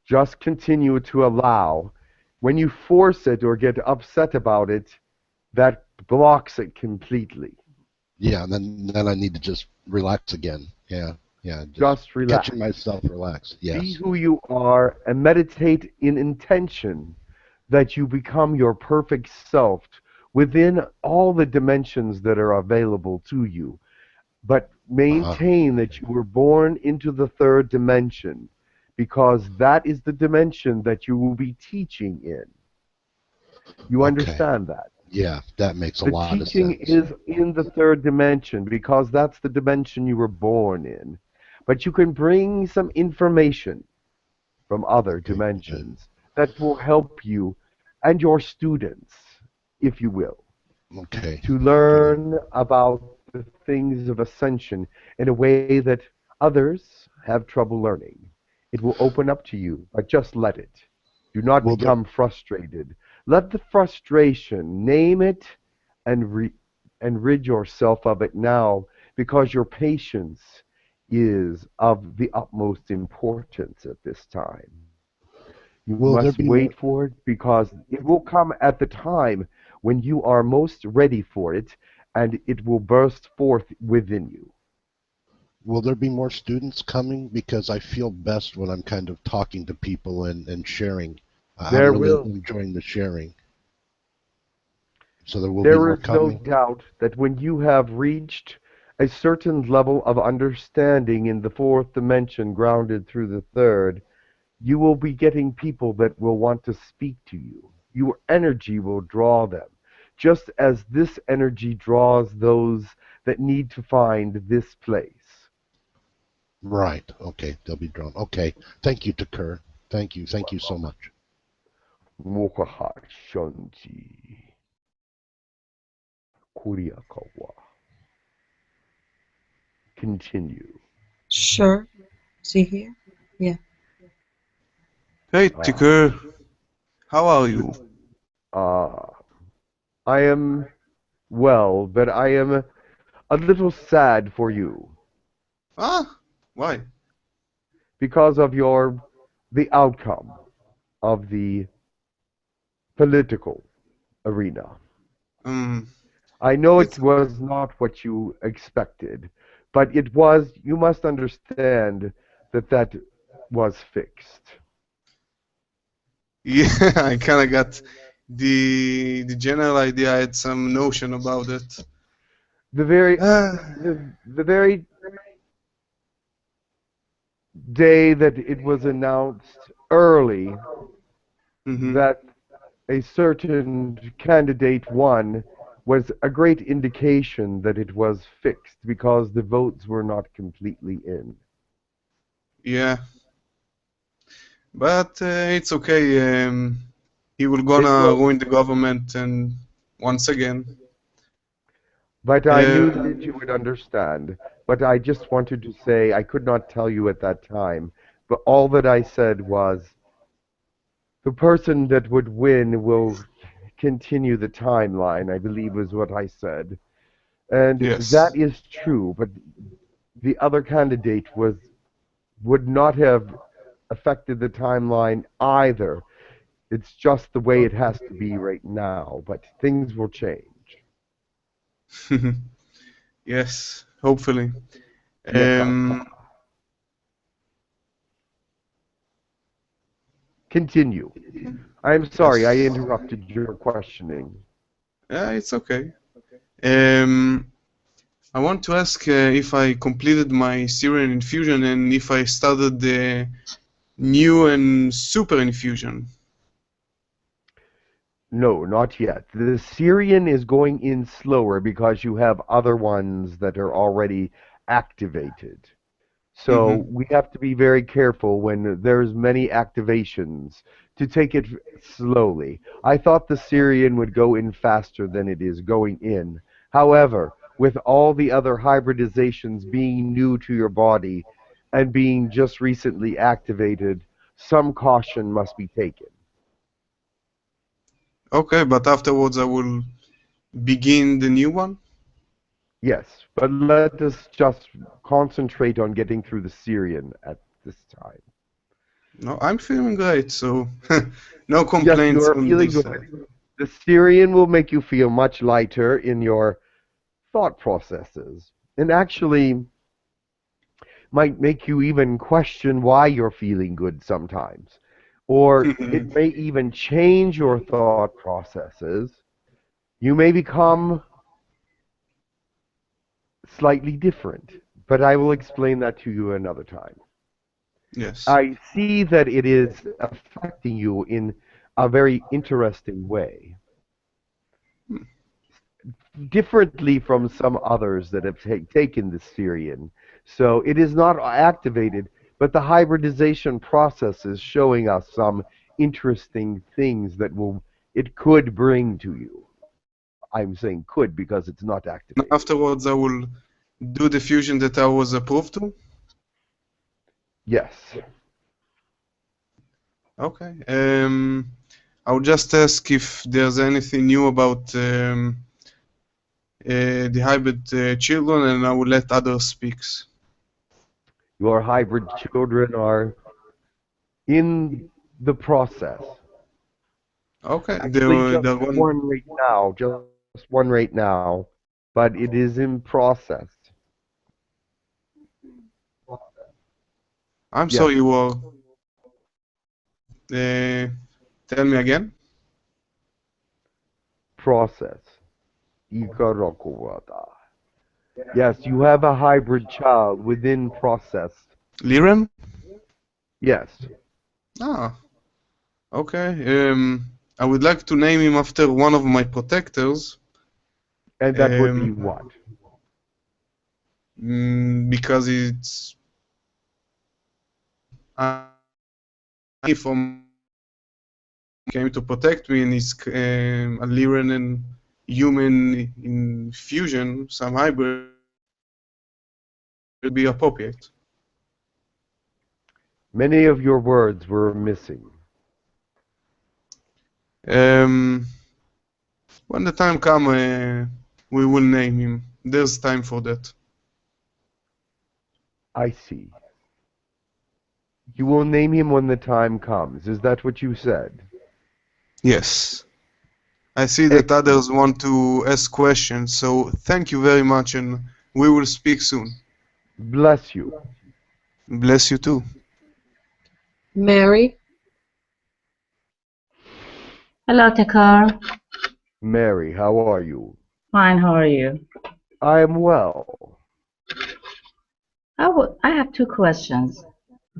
Just continue to allow. When you force it or get upset about it, that blocks it completely. Yeah, and then I need to just relax again. Yeah. Just relax. Catching myself relax. Yes. Be who you are and meditate in intention that you become your perfect self within all the dimensions that are available to you. But maintain that you were born into the third dimension, because that is the dimension that you will be teaching in. You understand that? Yeah, that makes a lot of sense. The teaching is in the third dimension because that's the dimension you were born in. But you can bring some information from other dimensions that will help you and your students, if you will, to learn about the things of ascension in a way that others have trouble learning. It will open up to you, but just let it. Do not become frustrated. Let the frustration, name it, and and rid yourself of it now, because your patience is of the utmost importance at this time. You Will there must be wait more? for it, because it will come at the time when you are most ready for it, and it will burst forth within you. Will there be more students coming? Because I feel best when I'm kind of talking to people and sharing. I'm There really will enjoying the sharing. So there will be There more is no coming? doubt that when you have reached a certain level of understanding in the fourth dimension grounded through the third, you will be getting people that will want to speak to you. Your energy will draw them, just as this energy draws those that need to find this place. Right. Okay. They'll be drawn. Okay. Thank you, Tekkrr. Thank you. Thank you so much. Mokaha Shonji Kuriakawa. Continue. Sure. Is he here? Yeah. Hey, Tekkrr, how are you? I am well, but I am a little sad for you Ah, why? because of the outcome of the political arena. I know it It's was not what you expected, but it was. You must understand that was fixed. yeah, I kind of got the general idea. I had some notion about it. The very Ah, the very day that it was announced early mm-hmm. that a certain candidate won was a great indication that it was fixed, because the votes were not completely in. Yeah, but it's okay. He will It gonna will, ruin the government, and once again, but I knew uh, that you would understand. But I just wanted to say, I could not tell you at that time, but all that I said was the person that would win will continue the timeline, I believe was what I said. And that yes. is true, but the other candidate would not have affected the timeline either. It's just the way it has to be right now, but things will change. Yes, hopefully. Yakata. Continue. I'm sorry I Yes. interrupted your questioning. It's okay. Um, I want to ask if I completed my Syrian infusion and if I started the new and super infusion. No, not yet. The Syrian is going in slower because you have other ones that are already activated. Mm-hmm. So we have to be very careful when there's many activations to take it slowly. I thought the Syrian would go in faster than it is going in. However, with all the other hybridizations being new to your body and being just recently activated, some caution must be taken. Okay, but afterwards I will begin the new one? Yes, but let us just concentrate on getting through the Syrian at this time. No, I'm feeling great, so no Yes, you complaints are on feeling this good. side. The Syrian will make you feel much lighter in your thought processes, and actually might make you even question why you're feeling good sometimes. Or it may even change your thought processes. You may become slightly different, but I will explain that to you another time. Yes. I see that it is affecting you in a very interesting way, differently from some others that have taken the Syrian. So it is not activated, but the hybridization process is showing us some interesting things that it could bring to you. I'm saying could because it's not activated. Afterwards I will do the fusion that I was approved to? Yes. Okay. I'll just ask if there's anything new about the hybrid children, and I will let others speak. Your hybrid children are in the process. Okay, Actually, just the one. one right now, just one right now, but it is in process. I'm Yes. sorry, you are. Tell me again. Process. 𝗪𝗧𝗧𝗧𝗧𝗧. Yes, you have a hybrid child within process. Lyran? Yes. Ah, okay. I would like to name him after one of my protectors. And that would be what? Because it's from came to protect me, and he's a Lyran and human in fusion, some hybrid would be appropriate. Many of your words were missing. When the time comes, we will name him. There's time for that. I see. You will name him when the time comes. Is that what you said? Yes. I see that others want to ask questions, so thank you very much, and we will speak soon. Bless you. Bless you too. Mary? Hello, Tekkrr. Mary, how are you? Fine, how are you? I am well. I have two questions.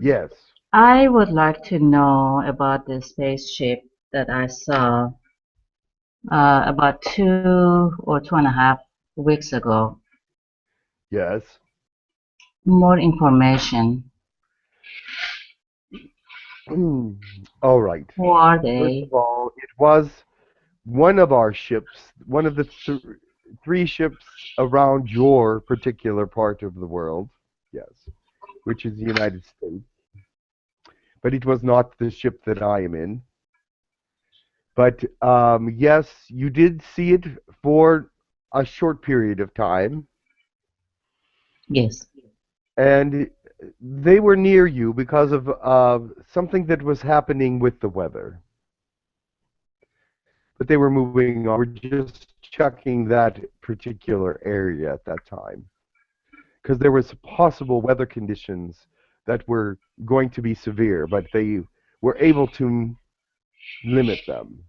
Yes. I would like to know about the spaceship that I saw about 2.5 weeks ago. Yes. More information. All right. Who are First they? of all, it was one of our ships, one of the three ships around your particular part of the world, yes, which is the United States. But it was not the ship that I am in. But yes, you did see it for a short period of time. Yes. And they were near you because of something that was happening with the weather. But they were moving on. We're just checking that particular area at that time. Because there was possible weather conditions that were going to be severe, but they were able to limit them.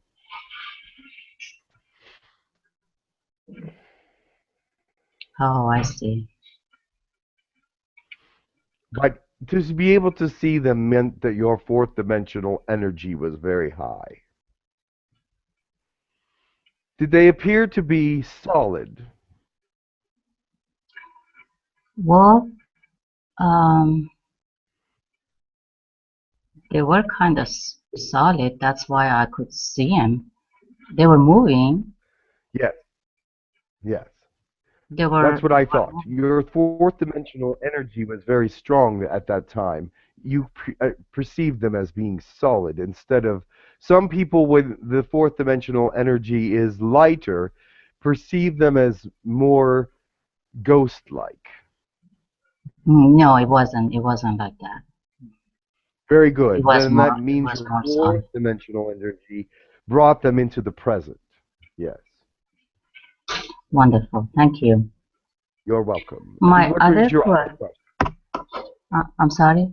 Oh, I see. But to be able to see them meant that your fourth dimensional energy was very high. Did they appear to be solid? Well, they were kind of solid. That's why I could see them. They were moving. Yes. Yes. They were. That's what I thought. Your fourth dimensional energy was very strong at that time. You perceived them as being solid instead of some people with the fourth dimensional energy is lighter, perceive them as more ghost-like. No, it wasn't. It wasn't like that. Very good. It was Then more. that means It was your more fourth solid. dimensional energy brought them into the present. Yes. Wonderful. Thank you. You're welcome. My What other was your other question? I'm sorry.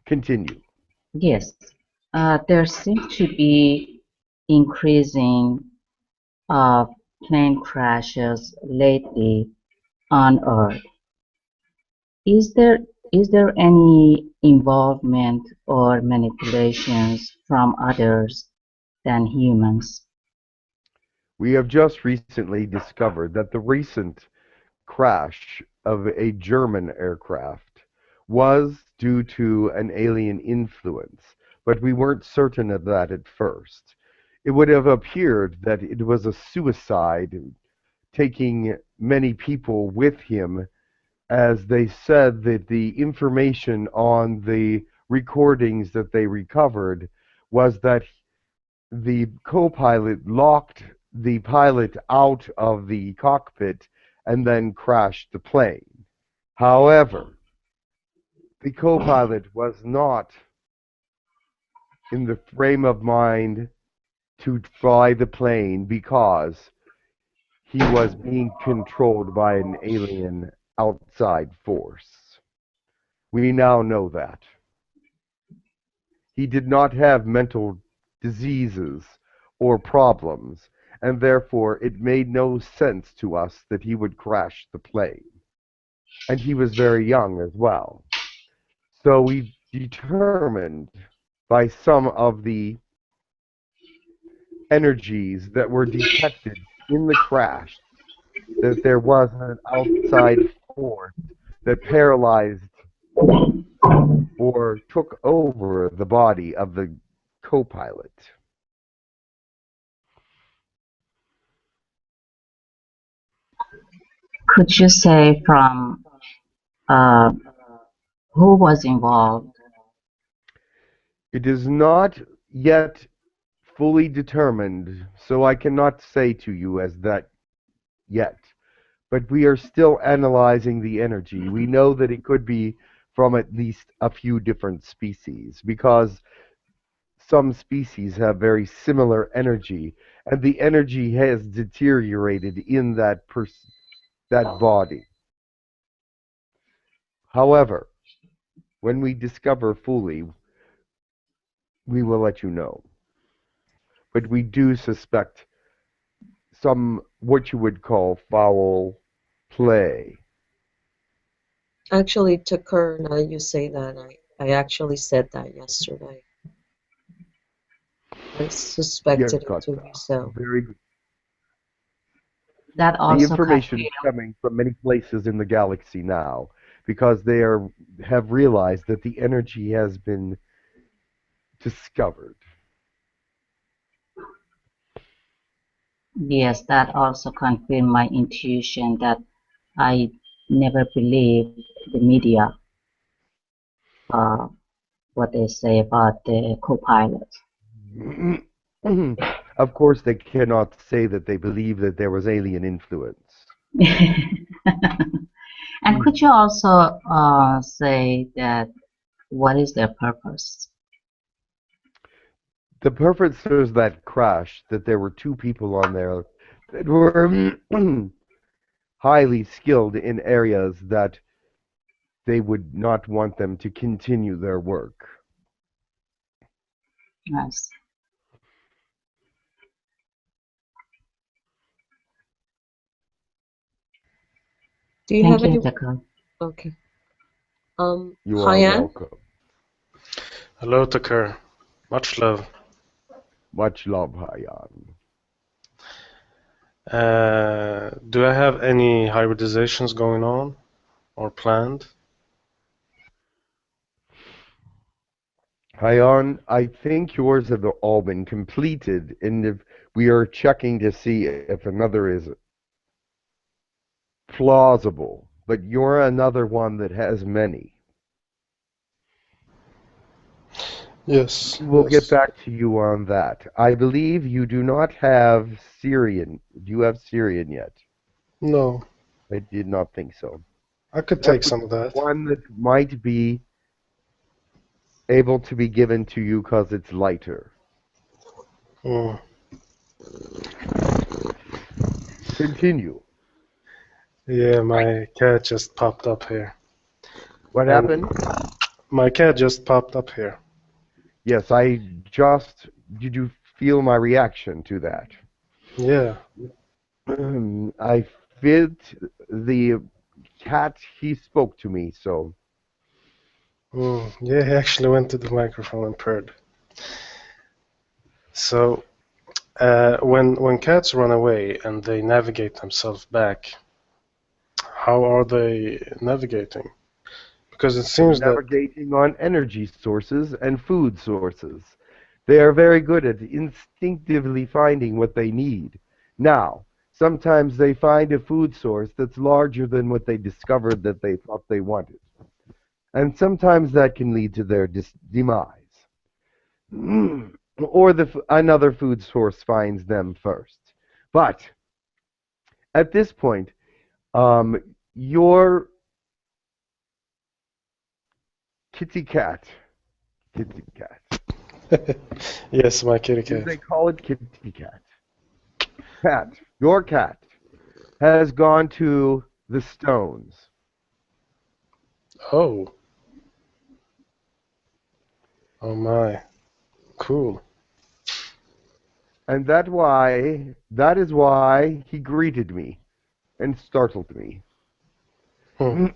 Continue. Yes. There seems to be increasing plane crashes lately on Earth. Is there any involvement or manipulations from others than humans? We have just recently discovered that the recent crash of a German aircraft was due to an alien influence, but we weren't certain of that at first. It would have appeared that it was a suicide, taking many people with him, as they said that the information on the recordings that they recovered was that the co-pilot locked the pilot out of the cockpit and then crashed the plane. However, the co-pilot was not in the frame of mind to fly the plane because he was being controlled by an alien outside force. We now know that. He did not have mental diseases or problems, and therefore it made no sense to us that he would crash the plane. And he was very young as well. So we determined by some of the energies that were detected in the crash that there was an outside force that paralyzed or took over the body of the co-pilot. Could you say from who was involved? It is not yet fully determined, so I cannot say to you as that yet. But we are still analyzing the energy. We know that it could be from at least a few different species, because some species have very similar energy, and the energy has deteriorated in that body. However, when we discover fully, we will let you know. But we do suspect some, what you would call, foul play. Actually, Tekkrr, now you say that, I actually said that yesterday. I suspected it to be so. Very good. That The also information is coming from many places in the galaxy now, because they have realized that the energy has been discovered. Yes, that also confirmed my intuition that I never believed the media, what they say about the co-pilot. Of course, they cannot say that they believe that there was alien influence. And could you also say that what is their purpose? The purpose of that crash, that there were two people on there that were highly skilled in areas that they would not want them to continue their work. Yes. Do you Thank have you, any? Tekkrr. Okay. You are Hyan? welcome. Hello, Tekkrr. Much love. Much love, Hyan. Do I have any hybridizations going on or planned? Hyan, I think yours have all been completed, and if we are checking to see if another is plausible, but you're another one that has many. Yes. We'll get back to you on that. I believe you do not have Sirian. Do you have Sirian yet? No. I did not think so. I could take some of that. One that might be able to be given to you because it's lighter. Continue. Yeah, my cat just popped up here. What happened? My cat just popped up here. Yes, did you feel my reaction to that? Yeah. I felt the cat, he spoke to me, so. Yeah, he actually went to the microphone and purred. So, when cats run away and they navigate themselves back, how are they navigating? Because it seems that navigating on energy sources and food sources. They are very good at instinctively finding what they need. Now, sometimes they find a food source that's larger than what they discovered that they thought they wanted. And sometimes that can lead to their demise. Or another food source finds them first. But at this point, your kitty cat, Yes, my kitty they cat. call it kitty cat, your cat, has gone to the stones. Oh. Oh my. Cool. And that is why he greeted me and startled me. Hmm.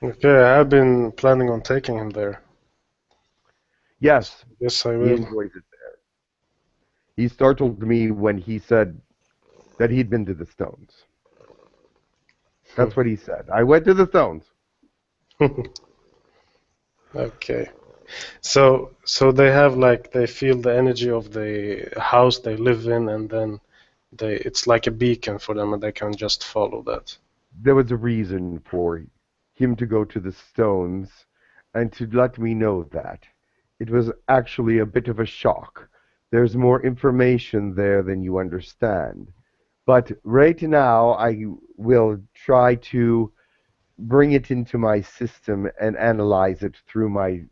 Okay, I've been planning on taking him there. Yes, Yes, I he will. enjoys it there. He startled me when he said that he'd been to the stones. That's what he said. I went to the stones. Okay. So they have like they feel the energy of the house they live in, and then it's like a beacon for them, and they can just follow that. There was a reason for him to go to the stones and to let me know that. It was actually a bit of a shock. There's more information there than you understand. But right now, I will try to bring it into my system and analyze it through my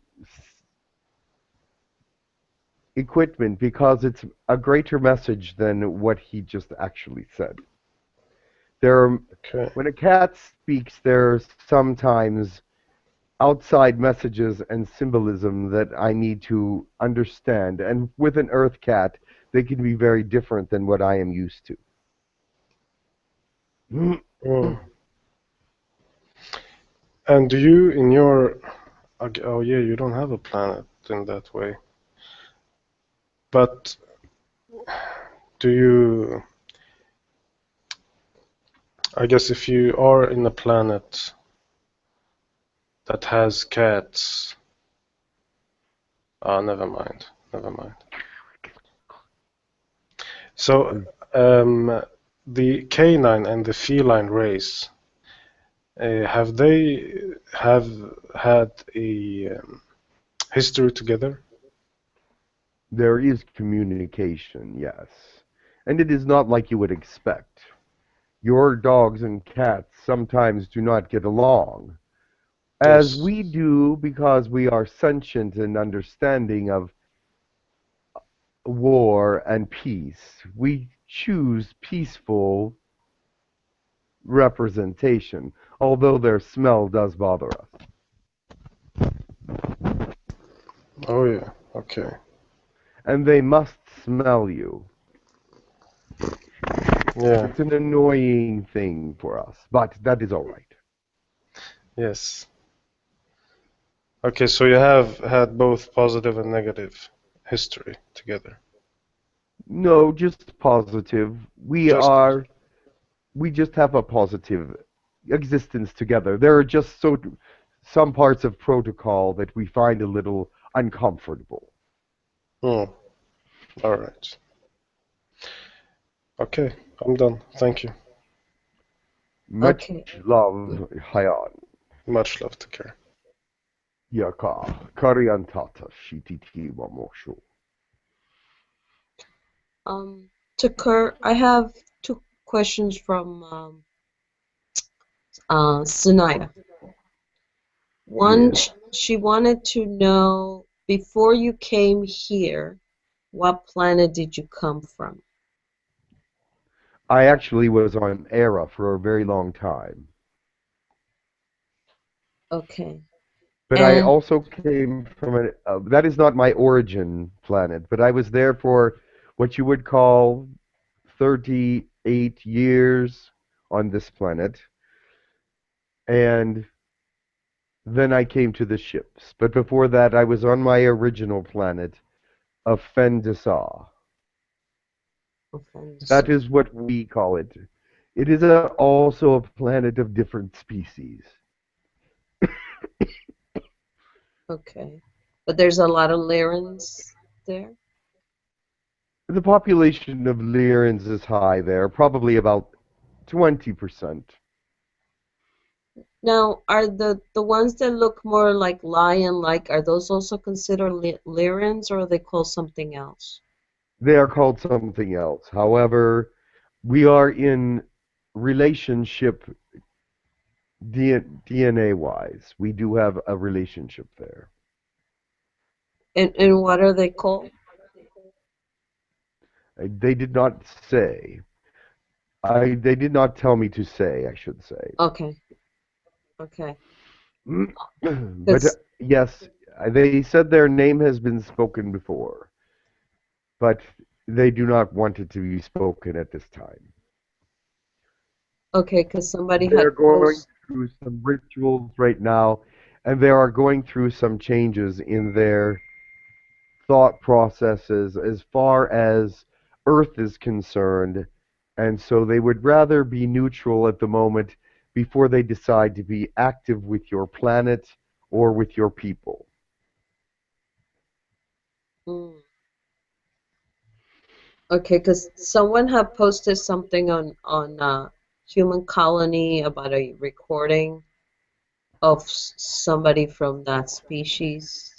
equipment because it's a greater message than what he just actually said. Okay. When a cat speaks, there's sometimes outside messages and symbolism that I need to understand. And with an earth cat, they can be very different than what I am used to. Mm. And do you, in your... Oh yeah, you don't have a planet in that way. But do you... I guess if you are in a planet that has cats... never mind. So, the canine and the feline race, have they had a history together? There is communication, yes. And it is not like you would expect. Your dogs and cats sometimes do not get along, as Yes. we do because we are sentient and understanding of war and peace. We choose peaceful representation, although their smell does bother us. Oh yeah, okay. And they must smell you. Yeah. It's an annoying thing for us, but that is all right. Yes. Okay, so you have had both positive and negative history together. No, just positive. We just have a positive existence together. There are just some parts of protocol that we find a little uncomfortable. All right. Okay, I'm done. Thank you. Much love, Hayan. Much love, Tekkrr. Yaka, Karyantata, Shititi Wamosho. Tekkrr, I have two questions from Sanaya. One, she wanted to know, before you came here, what planet did you come from? I actually was on Era for a very long time. Okay. But I also came from that is not my origin planet, but I was there for what you would call 38 years on this planet. And then I came to the ships. But before that, I was on my original planet of Fendorians. That is what we call it. It is also a planet of different species. Okay. But there's a lot of Lyrans there? The population of Lyrans is high there, probably about 20%. Now, are the ones that look more like lion-like, are those also considered Lyrans, or are they called something else? They are called something else. However, we are in relationship DNA-wise. We do have a relationship there. And what are they called? They did not say. They did not tell me to say, I should say. Okay. Okay. But yes, they said their name has been spoken before, but they do not want it to be spoken at this time. Okay, because somebody They're had going through some rituals right now, and they are going through some changes in their thought processes as far as Earth is concerned, and so they would rather be neutral at the moment before they decide to be active with your planet or with your people. Okay, because someone had posted something on Human Colony about a recording of somebody from that species.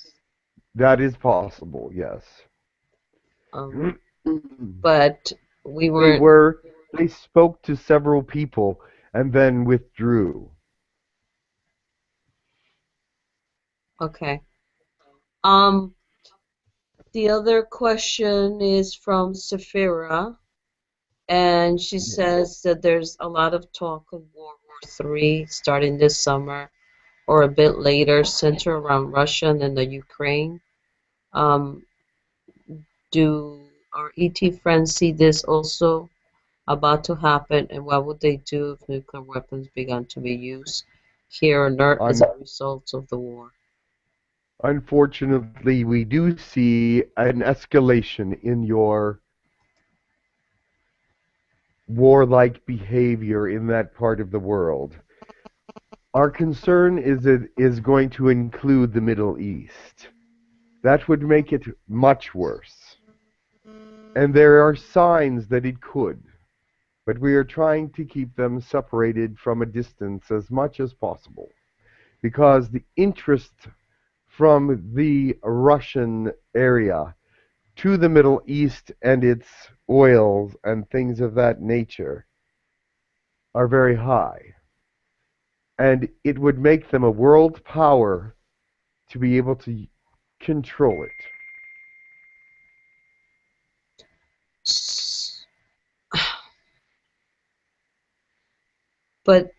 That is possible, yes. But we weren't. They spoke to several people and then withdrew. Okay. The other question is from Saphira, and she says that there's a lot of talk of World War III starting this summer or a bit later, centered around Russia and then the Ukraine. Do our ET friends see this also about to happen, and what would they do if nuclear weapons began to be used here on Earth as a result of the war? Unfortunately, we do see an escalation in your warlike behavior in that part of the world. Our concern is it is going to include the Middle East. That would make it much worse. And there are signs that it could, but we are trying to keep them separated from a distance as much as possible, because the interest from the Russian area to the Middle East and its oils and things of that nature are very high. And it would make them a world power to be able to control it. But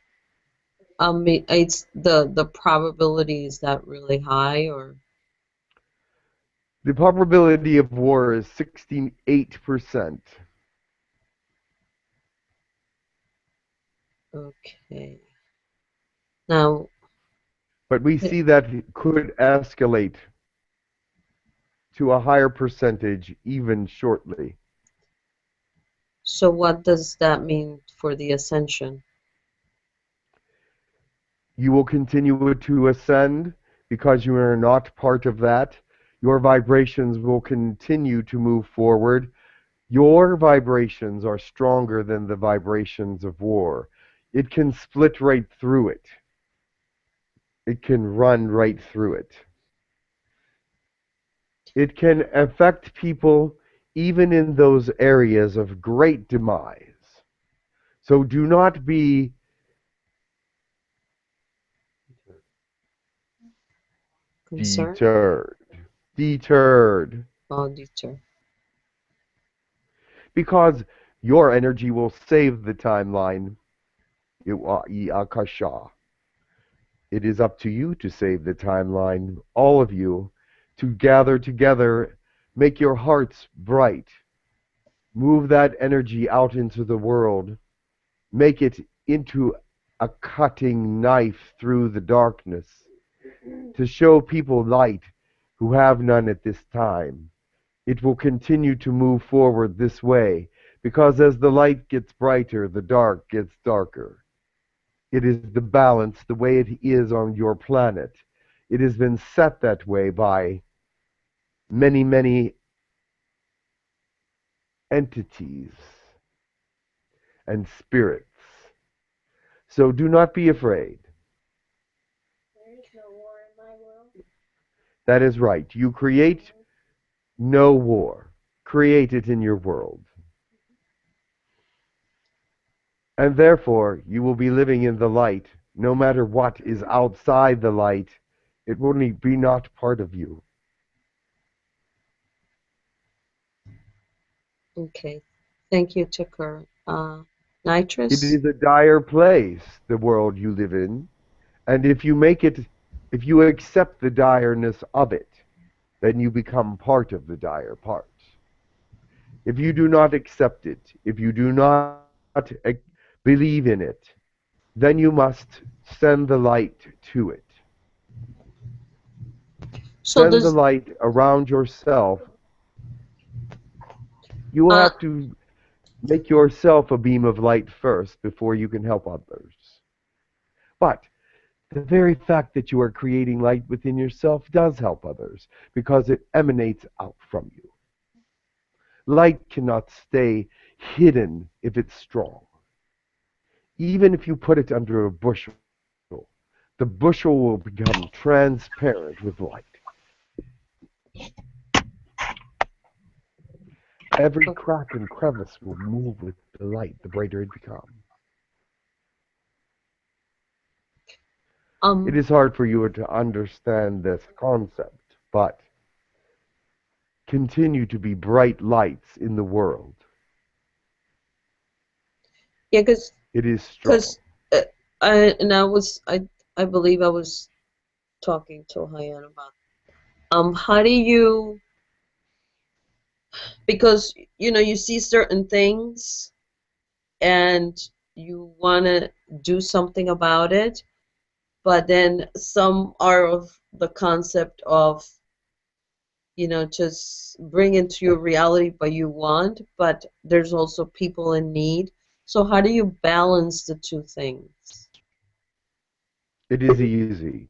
it's the probability, is that really high, or? The probability of war is 68%. Okay. Now. But we see that it could escalate to a higher percentage even shortly. So what does that mean for the ascension? You will continue to ascend because you are not part of that. Your vibrations will continue to move forward. Your vibrations are stronger than the vibrations of war. It can split right through it. It can run right through it. It can affect people even in those areas of great demise. So do not be deterred. Deterred. Oh, deterred. Because your energy will save the timeline. 𝗖𝗢𝗓𝗧. It is up to you to save the timeline, all of you, to gather together, make your hearts bright, move that energy out into the world, make it into a cutting knife through the darkness, to show people light who have none at this time. It will continue to move forward this way, because as the light gets brighter, the dark gets darker. It is the balance, the way it is on your planet. It has been set that way by many, many entities and spirits. So do not be afraid. There is no war in my world. That is right. You create no war. create it in your world. And therefore, you will be living in the light. No matter what is outside the light, it will be not part of you. Okay. Thank you, Tekkrr. It Nitrous? is a dire place, the world you live in. And if you accept the direness of it, then you become part of the dire part. If you do not accept it, if you do not believe in it, then you must send the light to it. So Send the does light around yourself. You have to make yourself a beam of light first before you can help others. But the very fact that you are creating light within yourself does help others because it emanates out from you. Light cannot stay hidden if it's strong. Even if you put it under a bushel, the bushel will become transparent with light. Every crack and crevice will move with the light, the brighter it becomes. It is hard for you to understand this concept, but continue to be bright lights in the world. Yeah, because it is strong. I believe I was talking to Yahyel about how do you, because you see certain things and you want to do something about it, but then some are of the concept of just bring into your reality what you want, but there's also people in need. So how do you balance the two things? It is easy.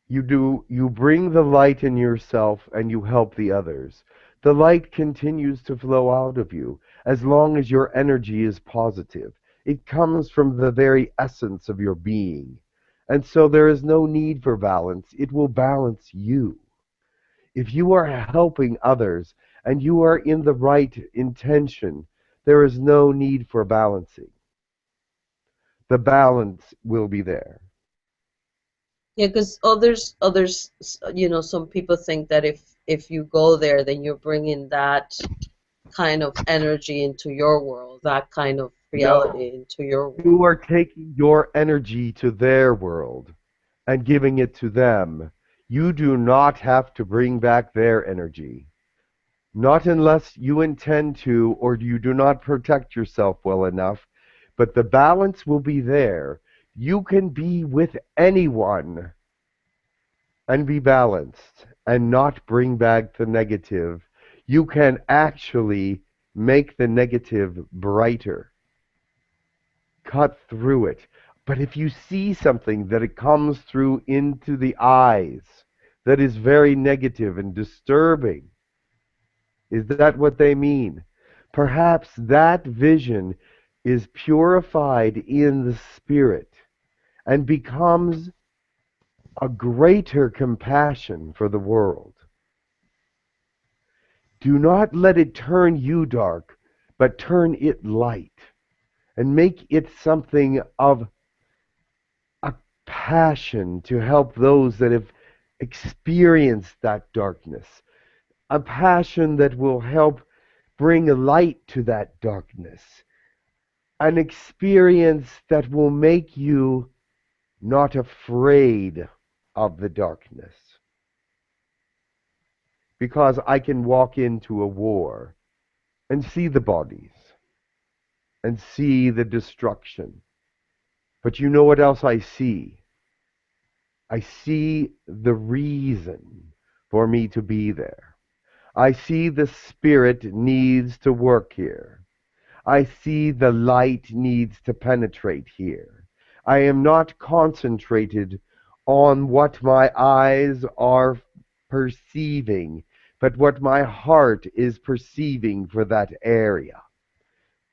You bring the light in yourself and you help the others. The light continues to flow out of you as long as your energy is positive. It comes from the very essence of your being. And so there is no need for balance. It will balance you. If you are helping others and you are in the right intention, there is no need for balancing. The balance will be there. Yeah, because others, some people think that if you go there, then you're bringing that kind of energy into your world, that kind of reality into your world. You are taking your energy to their world and giving it to them. You do not have to bring back their energy. Not unless you intend to or you do not protect yourself well enough, but the balance will be there. You can be with anyone and be balanced and not bring back the negative. You can actually make the negative brighter. Cut through it. But if you see something that it comes through into the eyes that is very negative and disturbing, is that what they mean? Perhaps that vision is purified in the spirit and becomes a greater compassion for the world. Do not let it turn you dark, but turn it light and make it something of a passion to help those that have experienced that darkness, a passion that will help bring a light to that darkness, an experience that will make you not afraid of the darkness. Because I can walk into a war and see the bodies and see the destruction. But you know what else I see? I see the reason for me to be there. I see the spirit needs to work here. I see the light needs to penetrate here. I am not concentrated on what my eyes are perceiving, but what my heart is perceiving for that area.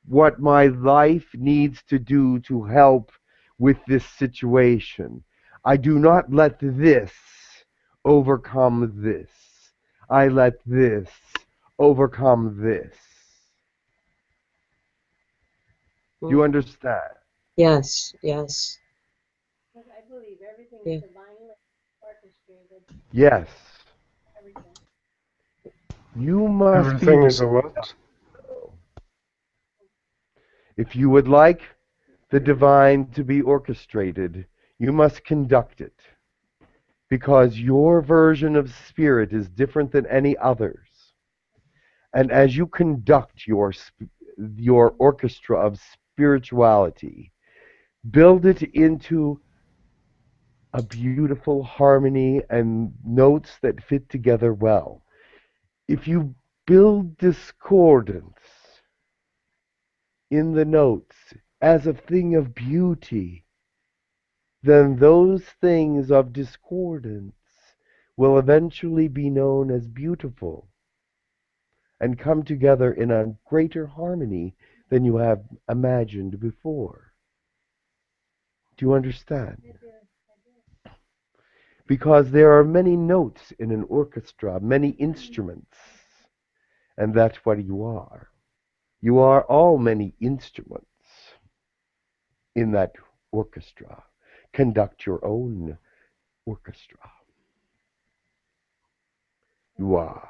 What my life needs to do to help with this situation. I do not let this overcome this. I let this overcome this. Do you understand? Yes, yes. Because I believe everything Yeah. is divinely orchestrated. Yes. Everything. You must Everything be. is a what? If you would like the divine to be orchestrated, you must conduct it. Because your version of spirit is different than any others. And as you conduct your orchestra of spirituality, build it into a beautiful harmony and notes that fit together well. If you build discordance in the notes as a thing of beauty, then those things of discordance will eventually be known as beautiful and come together in a greater harmony than you have imagined before. Do you understand? Because there are many notes in an orchestra, many instruments, and that's what you are. You are all many instruments in that orchestra. Conduct your own orchestra. You are.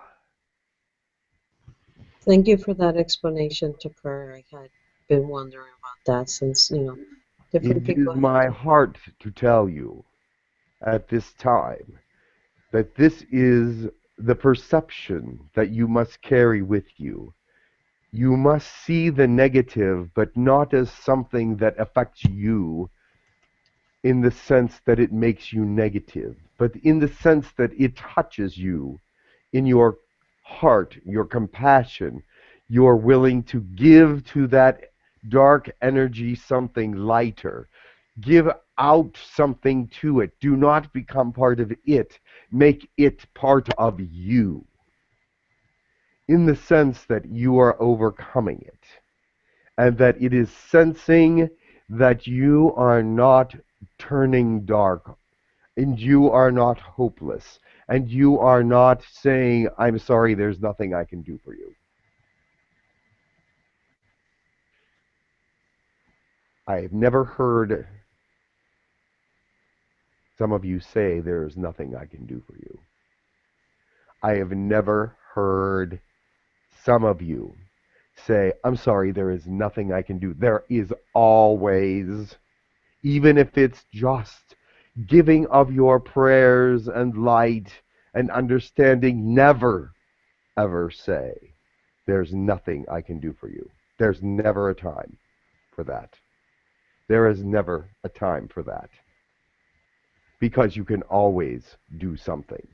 Thank you for that explanation, Tekkrr. I had been wondering about that since, different It is people my heart to tell you at this time that this is the perception that you must carry with you. You must see the negative, but not as something that affects you in the sense that it makes you negative, but in the sense that it touches you in your heart, your compassion. You're willing to give to that dark energy something lighter. Give out something to it. Do not become part of it. Make it part of you, in the sense that you are overcoming it, and that it is sensing that you are not turning dark, and you are not hopeless, and you are not saying, I'm sorry, there's nothing I can do for you. I have never heard some of you say, there's nothing I can do for you. I have never heard some of you say, I'm sorry, there is nothing I can do. There is always, even if it's just giving of your prayers and light and understanding. Never, ever say, there's nothing I can do for you. There's never a time for that. There is never a time for that. Because you can always do something.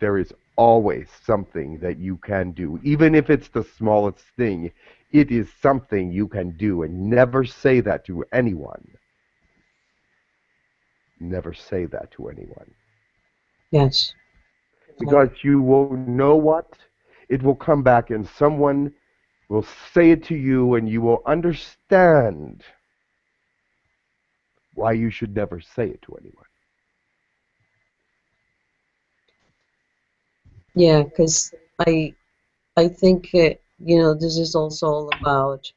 There is always something that you can do. Even if it's the smallest thing, it is something you can do. And never say that to anyone. Never say that to anyone. Yes. Because you will know what? It will come back and someone will say it to you and you will understand why you should never say it to anyone. Yeah, because I think this is also all about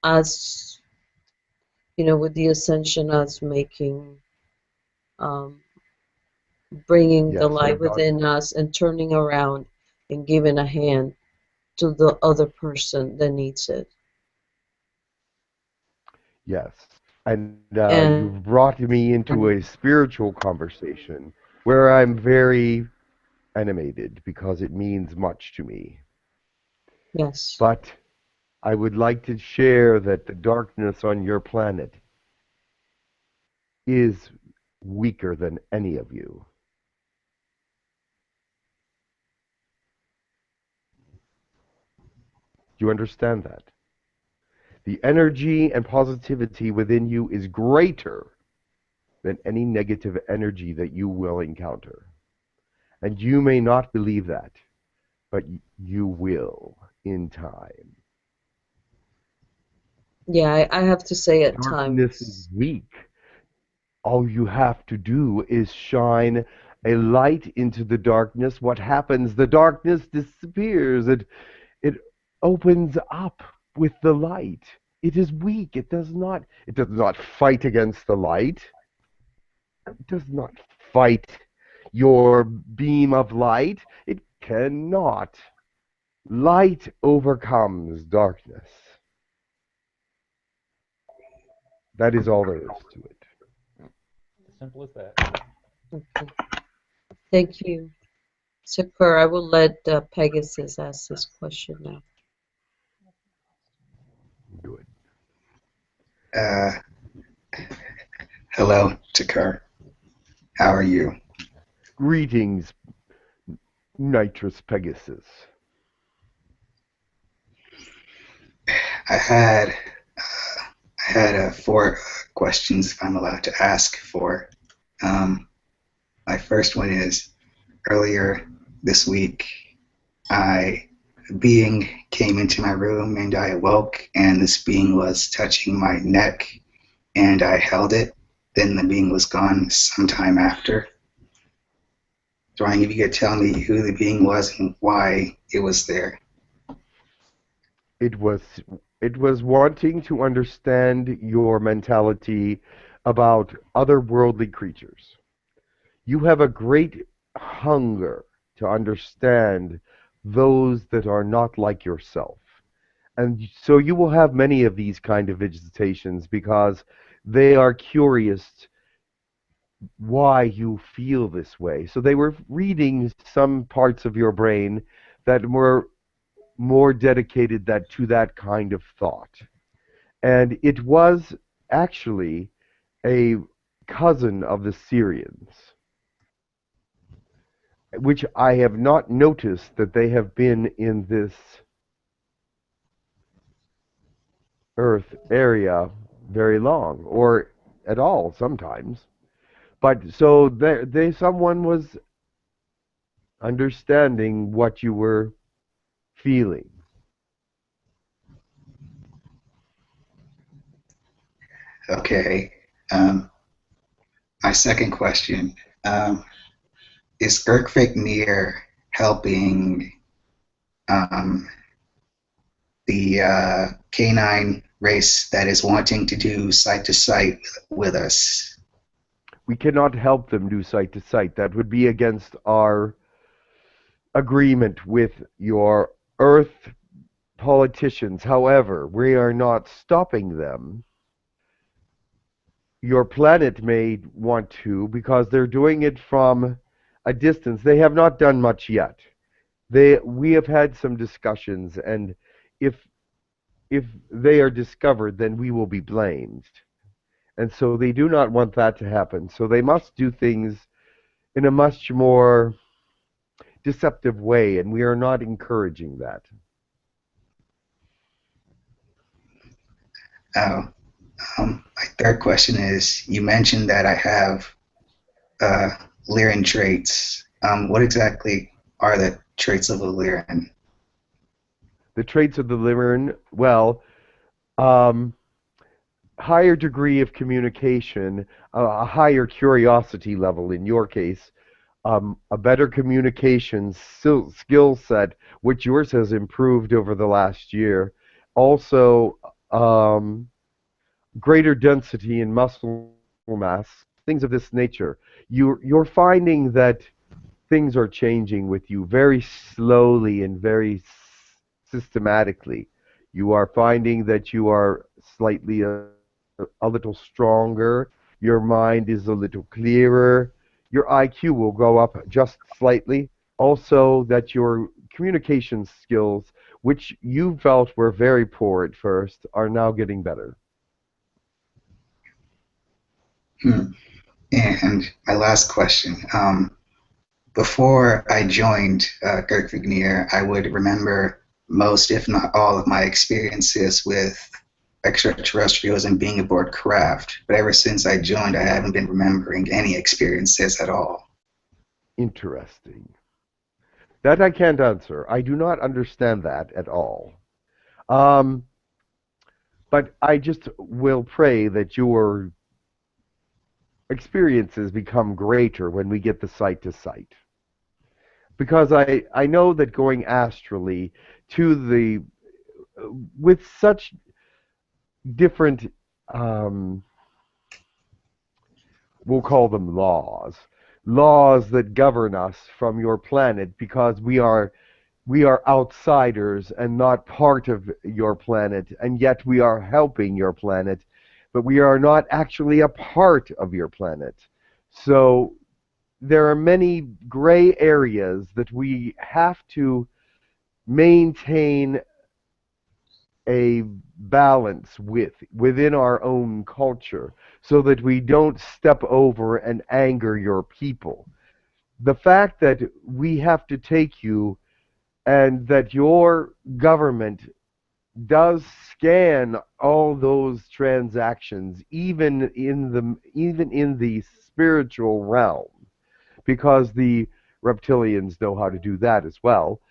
us, with the ascension, us making bringing the Yes, light within us and turning around and giving a hand to the other person that needs it. yes. And And you've brought me into a spiritual conversation where I'm very animated because it means much to me. yes. But I would like to share that the darkness on your planet is weaker than any of you. Do you understand that? The energy and positivity within you is greater than any negative energy that you will encounter. And you may not believe that, but you will in time. Yeah, I have to say at Darkness is times. weak. All you have to do is shine a light into the darkness, what happens? The darkness disappears. It opens up with the light. It is weak. It does not fight against the light. It does not fight your beam of light. It cannot. Light overcomes darkness. That is all there is to it. As simple as that. Okay. Thank you. Tekkrr, I will let Pegasus ask this question now. Good. Hello, Tekkrr. How are you? Greetings, Nitrous Pegasus. I had 4 questions if I'm allowed to ask for. My first one is, earlier this week, a being came into my room and I awoke, and this being was touching my neck, and I held it. Then the being was gone sometime after. So if you could tell me who the being was and why it was there. It was wanting to understand your mentality about otherworldly creatures. You have a great hunger to understand those that are not like yourself. And so you will have many of these kind of visitations because they are curious why you feel this way. So they were reading some parts of your brain that were more dedicated to that kind of thought. And it was actually a cousin of the Sirians, which I have not noticed that they have been in this Earth area very long, or at all sometimes. But so someone was understanding what you were feeling. Okay. My second question, is Girk Fitneer helping the canine race that is wanting to do sight to sight with us? We cannot help them do sight to sight. That would be against our agreement with your Earth politicians. However, we are not stopping them. Your planet may want to, because they're doing it from a distance. They have not done much yet. We have had some discussions, and if they are discovered, then we will be blamed. And so they do not want that to happen. So they must do things in a much more deceptive way, and we are not encouraging that. My third question is, you mentioned that I have Lyran traits. What exactly are the traits of a Lyran? The traits of the Lyran, well, higher degree of communication, a higher curiosity level in your case, a better communication skill set, which yours has improved over the last year. Also, greater density in muscle mass, things of this nature. You're finding that things are changing with you very slowly and very systematically. You are finding that you are slightly a little stronger. Your mind is a little clearer. Your IQ will go up just slightly. Also, that your communication skills, which you felt were very poor at first, are now getting better. And my last question. Before I joined Girk Fitneer, I would remember most, if not all, of my experiences with extraterrestrials and being aboard craft. But ever since I joined, I haven't been remembering any experiences at all. Interesting. That I can't answer. I do not understand that at all. But I just will pray that your experiences become greater when we get the sight to sight. Because I know that going astrally to the with such different we'll call them laws that govern us from your planet, because we are outsiders and not part of your planet, and yet we are helping your planet, but we are not actually a part of your planet. So there are many gray areas that we have to maintain a balance within our own culture, so that we don't step over and anger your people. The fact that we have to take you, and that your government does scan all those transactions, even in the spiritual realm, because the reptilians know how to do that as well.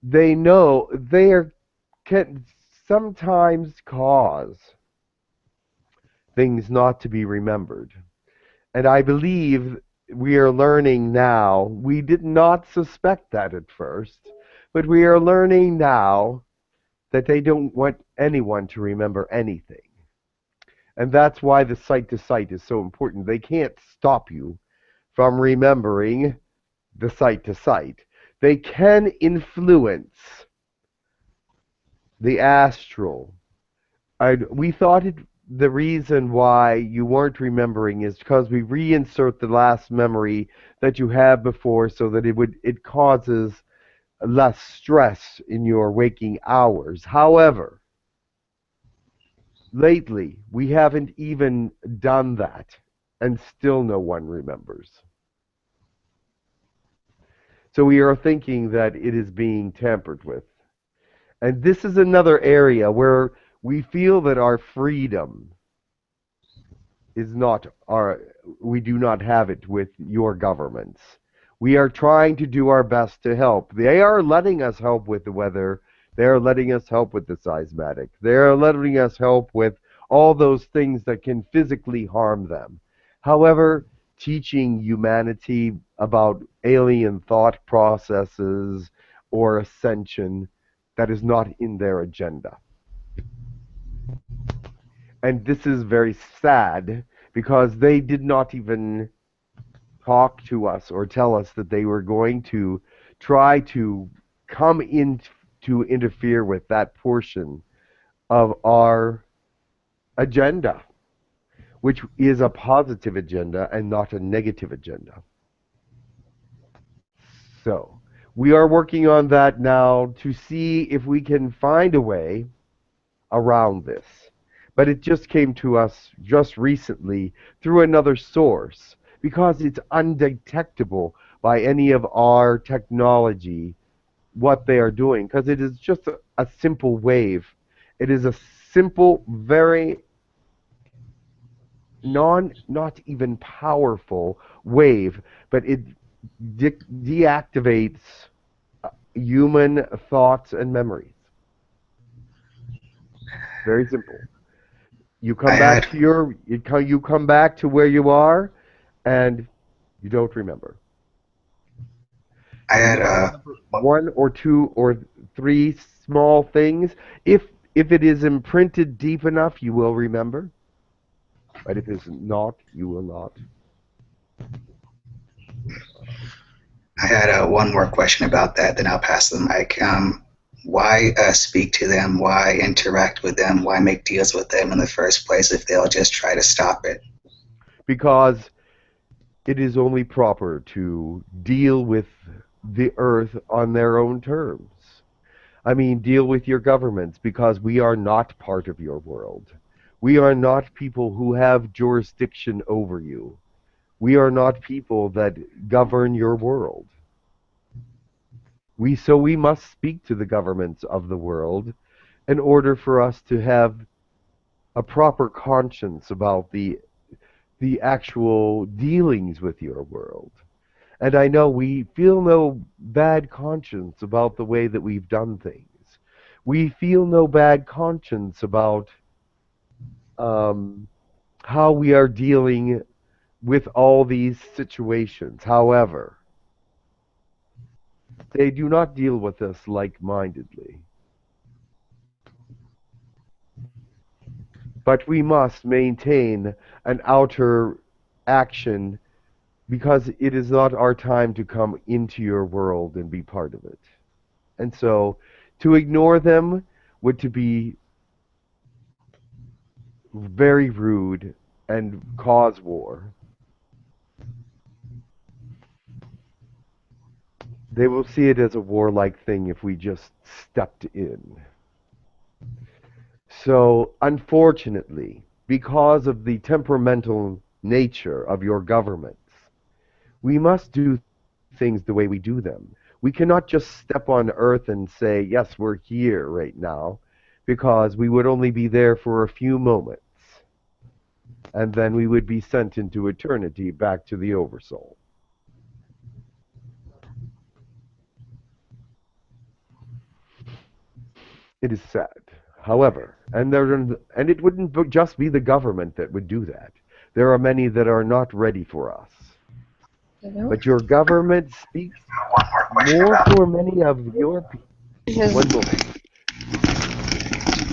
They know can sometimes cause things not to be remembered. And I believe we are learning now. We did not suspect that at first, but we are learning now that they don't want anyone to remember anything. And that's why the sight to sight is so important. They can't stop you from remembering the sight to sight. They can influence the astral. We thought the reason why you weren't remembering is because we reinsert the last memory that you had before, so that it causes less stress in your waking hours. However, lately we haven't even done that, and still no one remembers. So we are thinking that it is being tampered with. And this is another area where we feel that our freedom is not we do not have it with your governments. We are trying to do our best to help. They are letting us help with the weather. They are letting us help with the seismatic. They are letting us help with all those things that can physically harm them. However, teaching humanity about alien thought processes or ascension, that is not in their agenda. And this is very sad, because they did not even talk to us or tell us that they were going to try to come in to interfere with that portion of our agenda, which is a positive agenda and not a negative agenda. So we are working on that now to see if we can find a way around this. But it just came to us just recently through another source, because it's undetectable by any of our technology what they are doing, because it is just a simple wave. It is a simple, very not even powerful wave, but it deactivates human thoughts and memories. Very simple. You come back to you come back to where you are, and you don't remember. I had one or two or three small things. If it is imprinted deep enough, you will remember. But if it's not, you will not. I had one more question about that, then I'll pass the mic. Why speak to them? Why interact with them? Why make deals with them in the first place if they'll just try to stop it? Because it is only proper to deal with the earth on their own terms. I mean, deal with your governments, because we are not part of your world. We are not people who have jurisdiction over you. We are not people that govern your world. So we must speak to the governments of the world in order for us to have a proper conscience about the actual dealings with your world. And I know we feel no bad conscience about the way that we've done things. We feel no bad conscience about how we are dealing with all these situations. However, they do not deal with us like-mindedly. But we must maintain an outer action because it is not our time to come into your world and be part of it. And so to ignore them would to be very rude and cause war. They will see it as a warlike thing if we just stepped in. So, unfortunately, because of the temperamental nature of your governments, we must do things the way we do them. We cannot just step on Earth and say, yes, we're here right now, because we would only be there for a few moments. And then we would be sent into eternity back to the Oversoul. It is sad. However, and it wouldn't just be the government that would do that. There are many that are not ready for us. But your government speaks more for many of your people. One moment.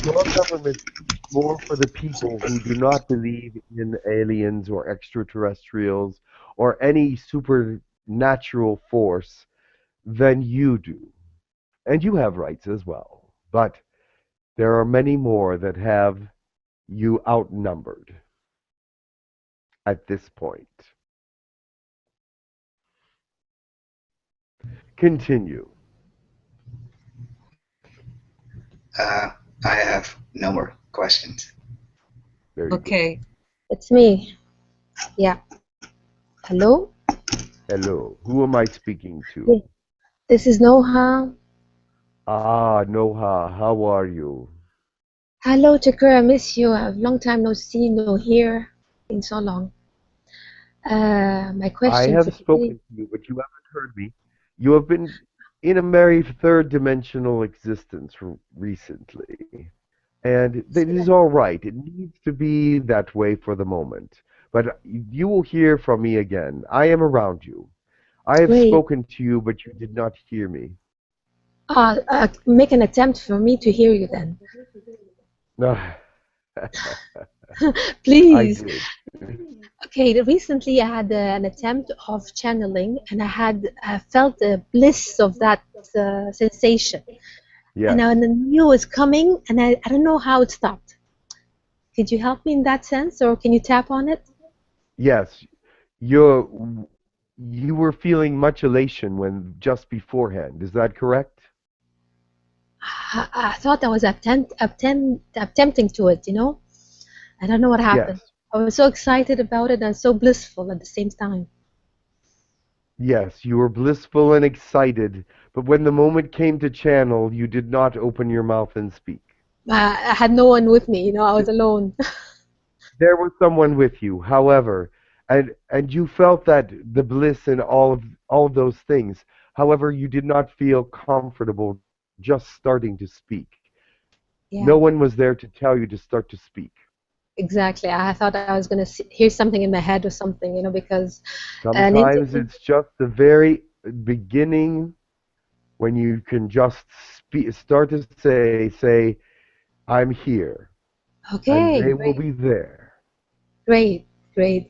Your government speaks more for the people who do not believe in aliens or extraterrestrials or any supernatural force than you do. And you have rights as well. But there are many more that have you outnumbered at this point. Continue. I have no more questions. Very good. Okay, it's me. Yeah. Hello? Hello. Who am I speaking to? Yeah. This is Noha. Ah, Noha. How are you? Hello, Tekkrr. I miss you. A long time no see, no hear. Been so long. My I question have for today. spoken to you, but you haven't heard me. You have been in a very third-dimensional existence recently. And it is all right. It needs to be that way for the moment. But you will hear from me again. I am around you. I have Great. spoken to you, but you did not hear me. Make an attempt for me to hear you then. I Please. did. Okay, recently I had an attempt of channeling and I felt the bliss of that sensation. Yes. And I knew it was coming and I don't know how it stopped. Could you help me in that sense or can you tap on it? Yes. You were feeling much elation when just beforehand. Is that correct? I thought I was attempting to it, you know? I don't know what happened. Yes. I was so excited about it and so blissful at the same time. Yes, you were blissful and excited, but when the moment came to channel, you did not open your mouth and speak. I had no one with me, you know, I was alone. There was someone with you, however, and you felt that the bliss in all of those things. However, you did not feel comfortable just starting to speak. Yeah. No one was there to tell you to start to speak. Exactly. I thought I was going to hear something in my head or something, you know, because Sometimes it's just the very beginning when you can just start to say, I'm here. Okay, And they great. will be there. Great.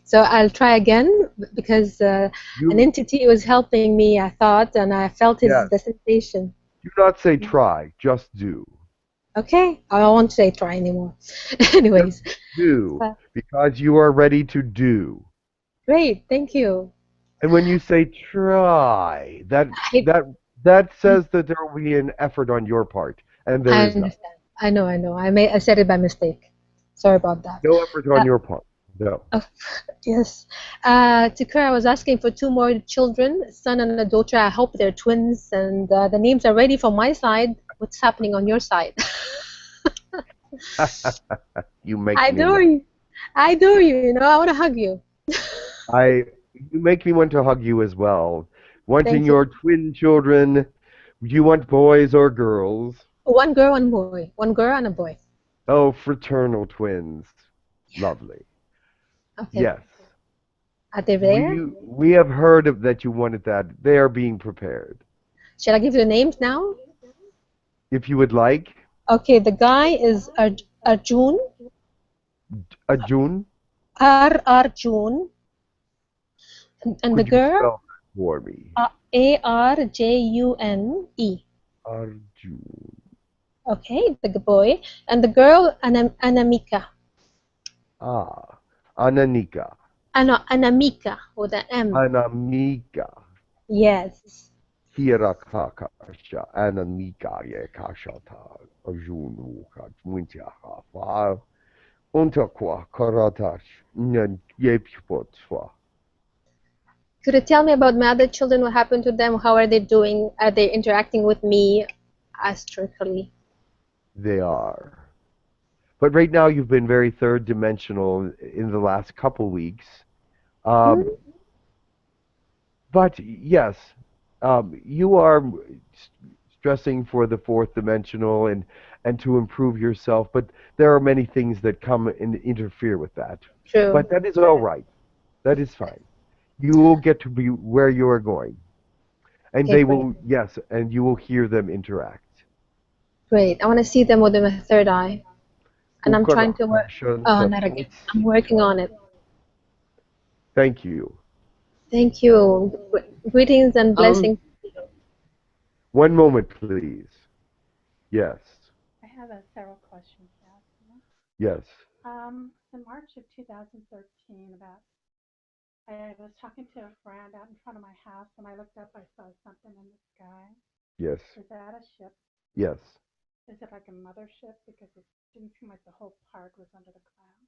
So I'll try again because an entity was helping me, I thought, and I felt the sensation. Do not say try, just do. Okay, I won't say try anymore. Anyways. Just do, because you are ready to do. Great, thank you. And when you say try, that says that there will be an effort on your part, and there is not. I know. I said it by mistake. Sorry about that. No effort on your part. No. Yes. Tekkrr, I was asking for 2 more children, a son and a daughter. I hope they're twins, and the names are ready from my side. What's happening on your side? You make I me adore you. I adore you. You know, I want to hug you. You make me want to hug you as well. Wanting Thank you. your twin children. Do you want boys or girls? 1 girl, 1 boy. 1 girl and a boy. Oh, fraternal twins. Lovely. Okay. Yes. Are they rare? We have heard of that you wanted that. They are being prepared. Shall I give you the names now? If you would like. Okay, the guy is Arjun. Arjun. Arjun. And the Could you girl? spell that for me? Arjune. Arjun. Okay, the boy. And the girl, Anamika. Ananika. Anamika with an M. Anamika. Yes. Hirakakasha. Anamika Yakashata. Arjun Muntiaha. Untakwa Karatash. Nyan Yepotwa. Could you tell me about my other children? What happened to them? How are they doing? Are they interacting with me astrically? They are. But right now you've been very third dimensional in the last couple weeks. But yes, you are stressing for the fourth dimensional and to improve yourself, but there are many things that come and interfere with that. True. But that is all right. That is fine. You will get to be where you are going. And Okay, they great. will, yes, and you will hear them interact. Great. I want to see them with my third eye. And I'm trying to work. Oh, not again. I'm working on it. Thank you. Thank you. Greetings and blessings. One moment, please. Yes. I have several questions to ask you. Yes. In March of 2013, I was talking to a friend out in front of my house, and I looked up, I saw something in the sky. Yes. Is that a ship? Yes. Is it like a mothership? Because it didn't seem like the whole part was under the cloud.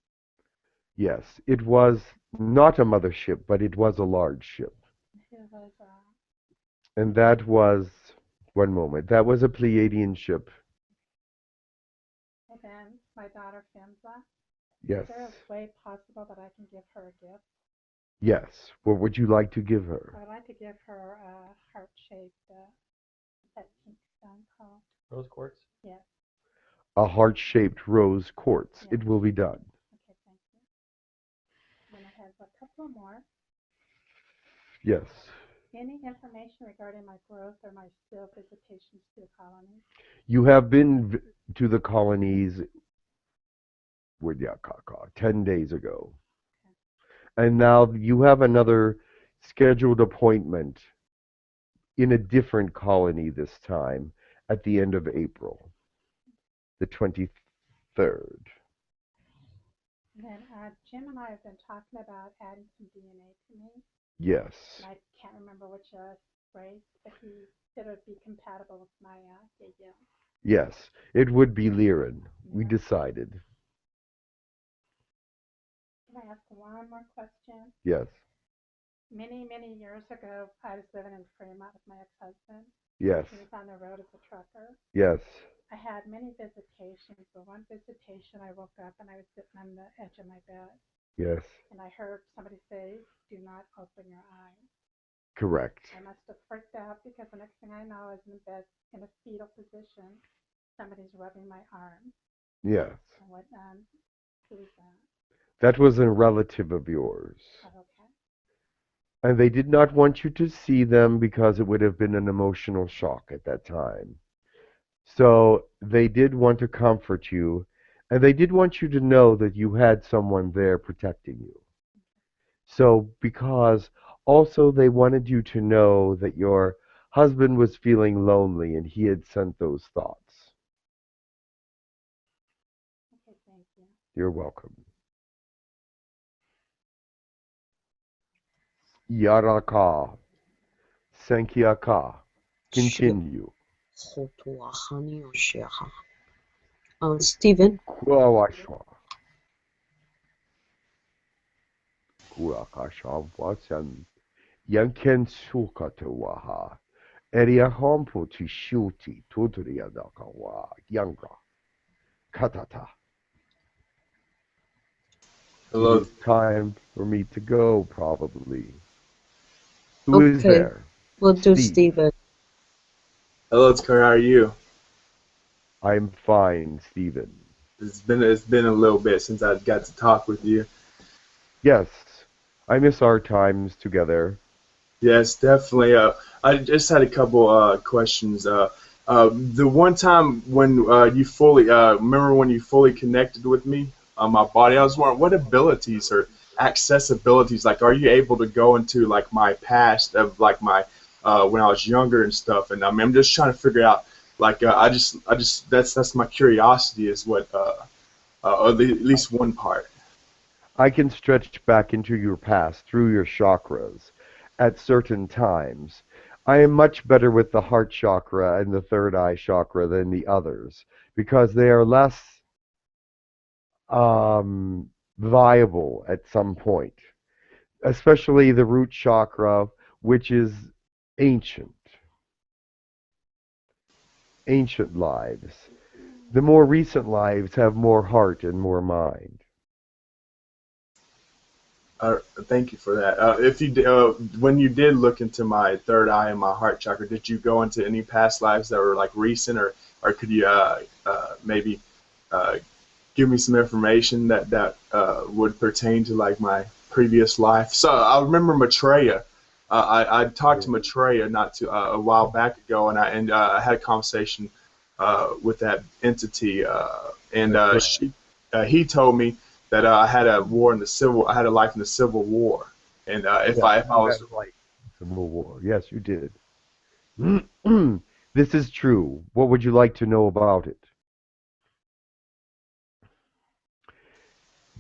Yes. It was not a mothership, but it was a large ship. It was And that was, one moment, that was a Pleiadian ship. And then my daughter Femza. Yes. Is there a way possible that I can give her a gift? Yes. What would you like to give her? I would like to give her a heart-shaped, that pink stone called Rose quartz? Yes. A heart-shaped rose quartz. It will be done. Okay, thank you. Then I have a couple more. Yes. Any information regarding my growth or my still visitations to the colonies? You have been to the colonies 10 days ago. Okay. And now you have another scheduled appointment in a different colony this time at the end of April, the 23rd. And then Jim and I have been talking about adding some DNA to me. Yes. And I can't remember which race, but he said it would be compatible with my Yahyel. Yes, it would be Lyran. We decided. Can I ask one more question? Yes. Many, many years ago, I was living in Fremont with my ex-husband. Yes. He was on the road as a trucker. Yes. I had many visitations, but one visitation I woke up and I was sitting on the edge of my bed. Yes. And I heard somebody say, "Do not open your eyes." Correct. I must have freaked out because the next thing I know, I was in bed in a fetal position. Somebody's rubbing my arm. Yes. And what? Who was that? That was a relative of yours. Oh, okay. And they did not want you to see them because it would have been an emotional shock at that time. So they did want to comfort you, and they did want you to know that you had someone there protecting you. So because also they wanted you to know that your husband was feeling lonely and he had sent those thoughts. Okay, thank you. You're welcome. Yaraka. Sankyaka. Continue. Stephen. Kuawashwa. Kuakasha Watson. Yanken Sukatawaha. Eria Hompo to Shuti. Tutoriadakawa. Yanga. Katata. Hello. It is time for me to go, probably. Who is there? We'll do Stephen. Hello, Tekkrr. How are you? I'm fine, Stephen. It's been a little bit since I got to talk with you. Yes. I miss our times together. Yes, definitely. I just had a couple questions. The one time when you fully remember when you fully connected with me on my body, I was wondering what abilities or accessibilities, like, are you able to go into like my past of like my when I was younger and stuff? And I mean, I'm just trying to figure out, like, I just that's my curiosity is what or at least one part. I can stretch back into your past through your chakras at certain times. I am much better with the heart chakra and the third eye chakra than the others because they are less viable at some point, especially the root chakra, which is ancient, ancient lives. The more recent lives have more heart and more mind. Thank you for that. If you when you did look into my third eye and my heart chakra, did you go into any past lives that were like recent, or could you maybe give me some information that would pertain to like my previous life? So I remember Maitreya. I talked to Maitreya not too a while back ago, and I had a conversation with that entity, and he told me that I had a life in the Civil War, and if I was Civil War, yes, you did. This is true. What would you like to know about it?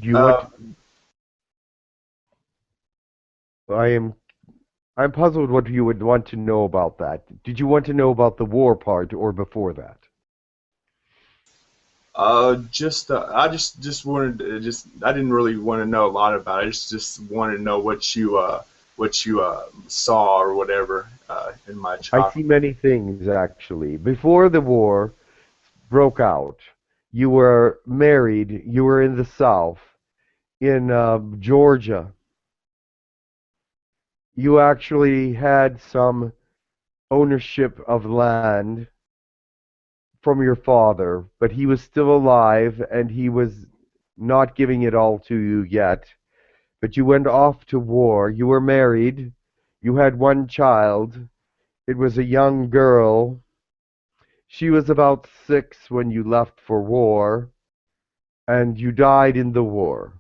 Do you want? I'm puzzled what you would want to know about that. Did you want to know about the war part or before that? I just wanted to, I didn't really want to know a lot about it. I just wanted to know what you saw or whatever in my I chakra. see many things actually. Before the war broke out, you were married. You were in the South, in Georgia. You actually had some ownership of land from your father, but he was still alive and he was not giving it all to you yet. But you went off to war. You were married. You had one child. It was a young girl. She was about 6 when you left for war, and you died in the war.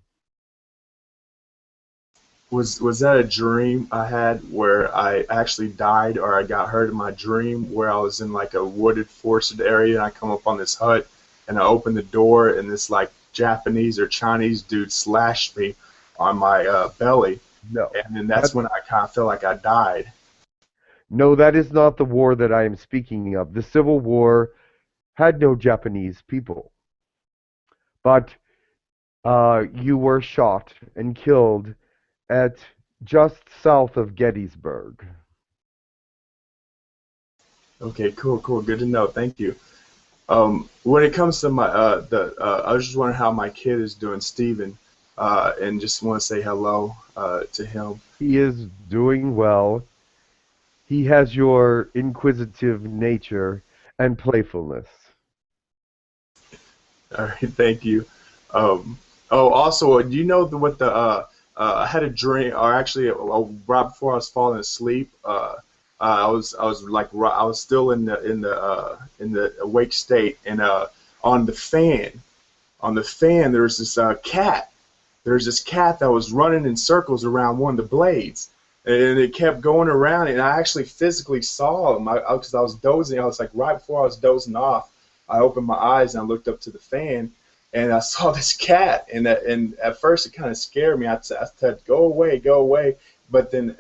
Was that a dream I had where I actually died, or I got hurt in my dream where I was in like a wooded, forested area, and I come up on this hut, and I open the door, and this like Japanese or Chinese dude slashed me on my belly, No. and then that's when I kind of felt like I died. No, that is not the war that I am speaking of. The Civil War had no Japanese people. But you were shot and killed at just south of Gettysburg. Okay, cool, good to know. Thank you. When it comes to my I was just wondering how my kid is doing, Steven, and just want to say hello to him. He is doing well. He has your inquisitive nature and playfulness. All right, thank you. Also, do you know what the I had a dream, or actually, right before I was falling asleep, I was I was still in the awake state, and on the fan there was this cat. There's this cat that was running in circles around one of the blades, and it kept going around, and I actually physically saw him because I was dozing. I was like right before I was dozing off, I opened my eyes and I looked up to the fan, and I saw this cat, and at first it kind of scared me. I said, go away, but then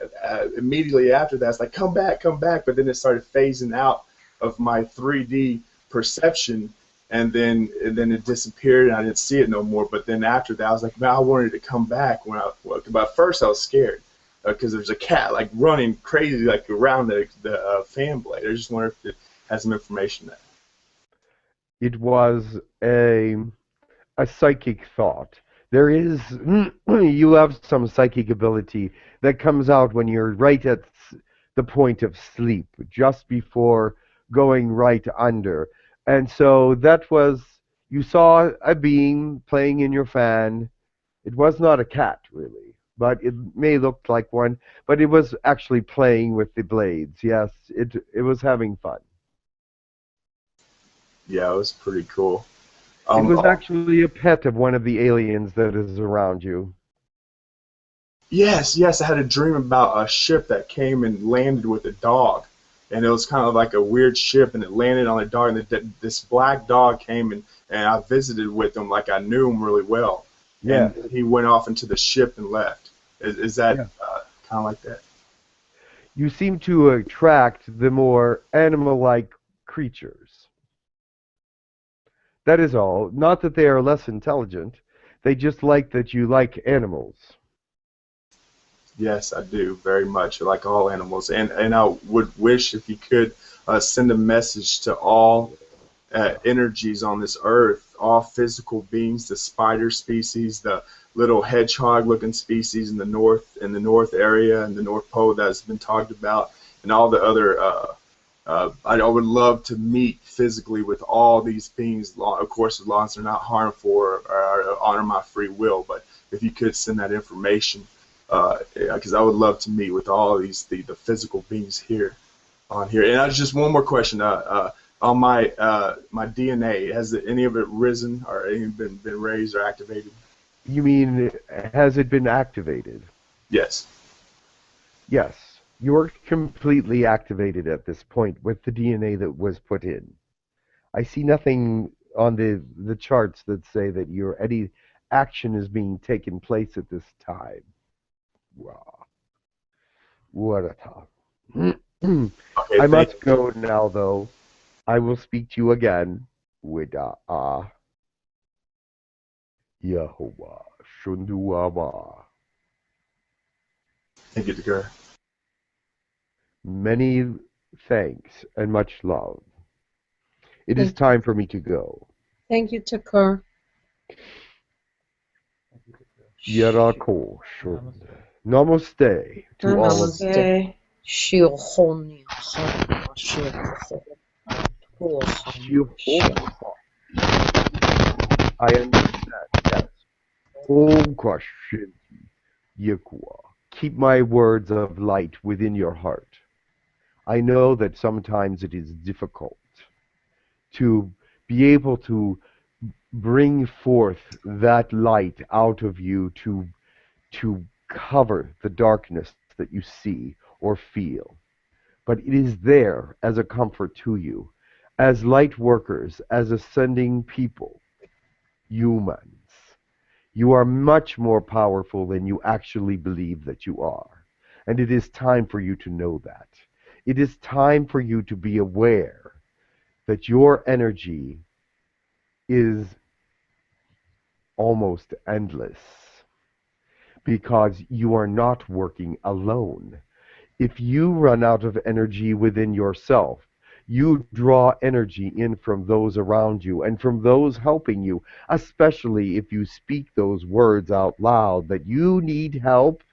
immediately after that, it's like, come back, but then it started phasing out of my 3D perception, and then it disappeared, and I didn't see it no more. But then after that, I was like, man, I wanted it to come back. But at first I was scared because there's a cat like running crazy like around the fan blade. I just wonder if it has some information there. It was a psychic thought. There is, you have some psychic ability that comes out when you're right at the point of sleep, just before going right under. And so that was, you saw a being playing in your fan. It was not a cat, really, but it may look like one. But it was actually playing with the blades. Yes, it was having fun. Yeah, it was pretty cool. It was actually a pet of one of the aliens that is around you. Yes, yes, I had a dream about a ship that came and landed with a dog. And it was kind of like a weird ship, and it landed on a dog, and this black dog came and I visited with him like I knew him really well. Yeah. And he went off into the ship and left. Is that kind of like that? You seem to attract the more animal-like creatures. That is all. Not that they are less intelligent. They just like that you like animals. Yes, I do, very much. I like all animals. And I would wish if you could send a message to all energies on this earth, all physical beings, the spider species, the little hedgehog-looking species in the north area, and the North Pole that has been talked about, and all the other. I would love to meet physically with all these beings, of course, as long as they're not harmful or honor my free will. But if you could send that information, because I would love to meet with all these the physical beings here on here. And just one more question. On my my DNA, has any of it risen or any been raised or activated? You mean, has it been activated? Yes. Yes. You're completely activated at this point with the DNA that was put in. I see nothing on the charts that say that any action is being taken place at this time. Wow. What a time. Okay, I must go now, though. I will speak to you again. Yahuwah Shunduwa. Thank you, Tekkrr. Many thanks and much love. It is time for me to go. Thank you, Tekkrr. Yarako Shun. Namaste to all of you. I understand, yes. Oh, question. Yekwa. Keep my words of light within your heart. I know that sometimes it is difficult to be able to bring forth that light out of you to cover the darkness that you see or feel. But it is there as a comfort to you, as light workers, as ascending people, humans. You are much more powerful than you actually believe that you are. And it is time for you to know that. It is time for you to be aware that your energy is almost endless because you are not working alone. If you run out of energy within yourself, you draw energy in from those around you and from those helping you, especially if you speak those words out loud that you need help.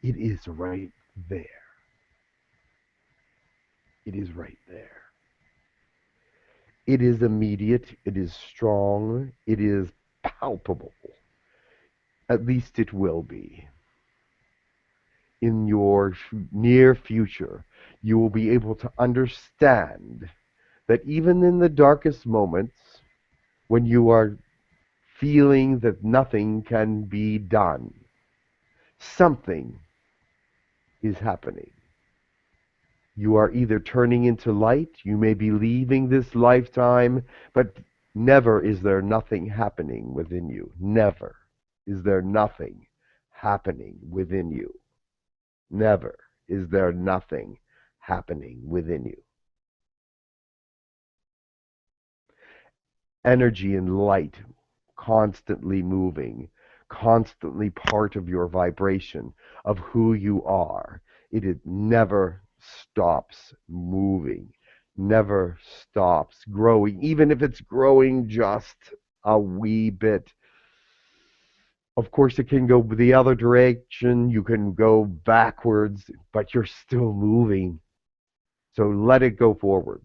It is right there. It is right there. It is immediate, it is strong, it is palpable. At least it will be. In your near future, you will be able to understand that even in the darkest moments, when you are feeling that nothing can be done, something is happening. You are either turning into light, you may be leaving this lifetime, but never is there nothing happening within you. Never is there nothing happening within you. Never is there nothing happening within you. Energy and light constantly moving, constantly part of your vibration of who you are. It never stops moving, never stops growing, even if it's growing just a wee bit. Of course, it can go the other direction. You can go backwards, but you're still moving. So let it go forward.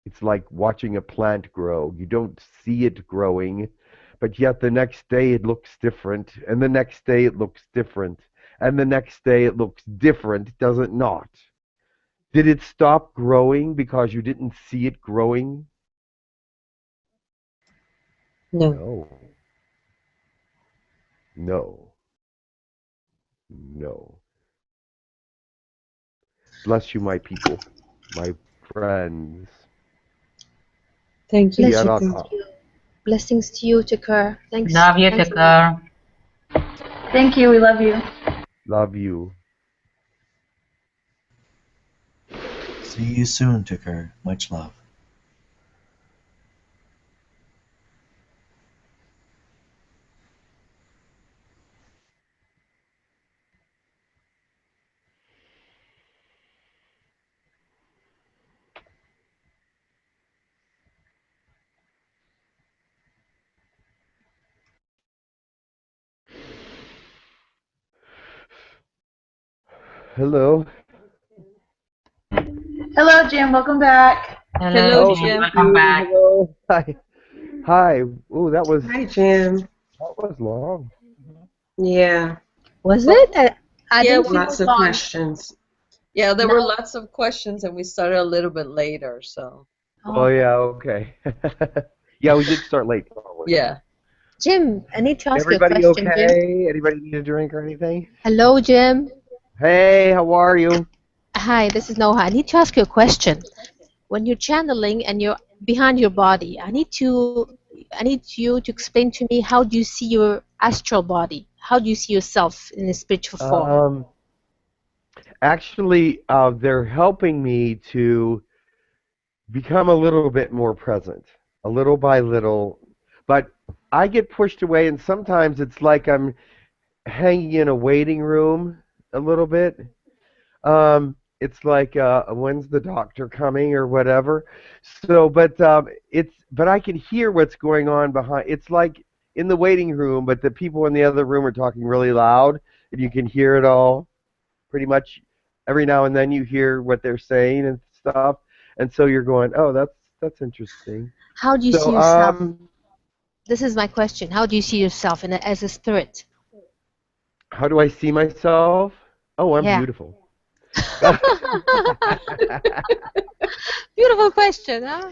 It's like watching a plant grow. You don't see it growing, but but yet the next day it looks different, and the next day it looks different, and the next day it looks different, does it not? Did it stop growing because you didn't see it growing? No. No. No. No. Bless you, my people, my friends. Thank you. Blessings to you, Tekkrr. Thanks. Love you, Thanks a Tekkrr. Thank you. We love you. Love you. See you soon, Tekkrr. Much love. Hello. Hello, Jim. Welcome back. Hello, Oh, Jim. thank you. Hello. Hi. Hi. Ooh, that was long. Yeah. Was it? I Yeah, didn't see Lots those of long. questions. Yeah, there No. were lots of questions, and we started a little bit later, so. Oh, yeah, okay. Yeah, we did start late. Yeah. Jim, I need to ask you a Everybody question, Jim. okay? Anybody need a drink or anything? Hello, Jim. Hey, how are you? Hi, this is Noha. I need to ask you a question. When you're channeling and you're behind your body, I need you to explain to me, how do you see your astral body? How do you see yourself in a spiritual form? Actually, they're helping me to become a little bit more present, a little by little. But I get pushed away, and sometimes it's like I'm hanging in a waiting room a little bit. It's like, when's the doctor coming or whatever. So, but I can hear what's going on behind. It's like in the waiting room, but the people in the other room are talking really loud, and you can hear it all. Pretty much every now and then you hear what they're saying and stuff, and so you're going, oh, that's interesting. How do you see yourself? This is my question. How do you see yourself as a spirit? How do I see myself? Oh, I'm Yeah. beautiful. Beautiful question, huh?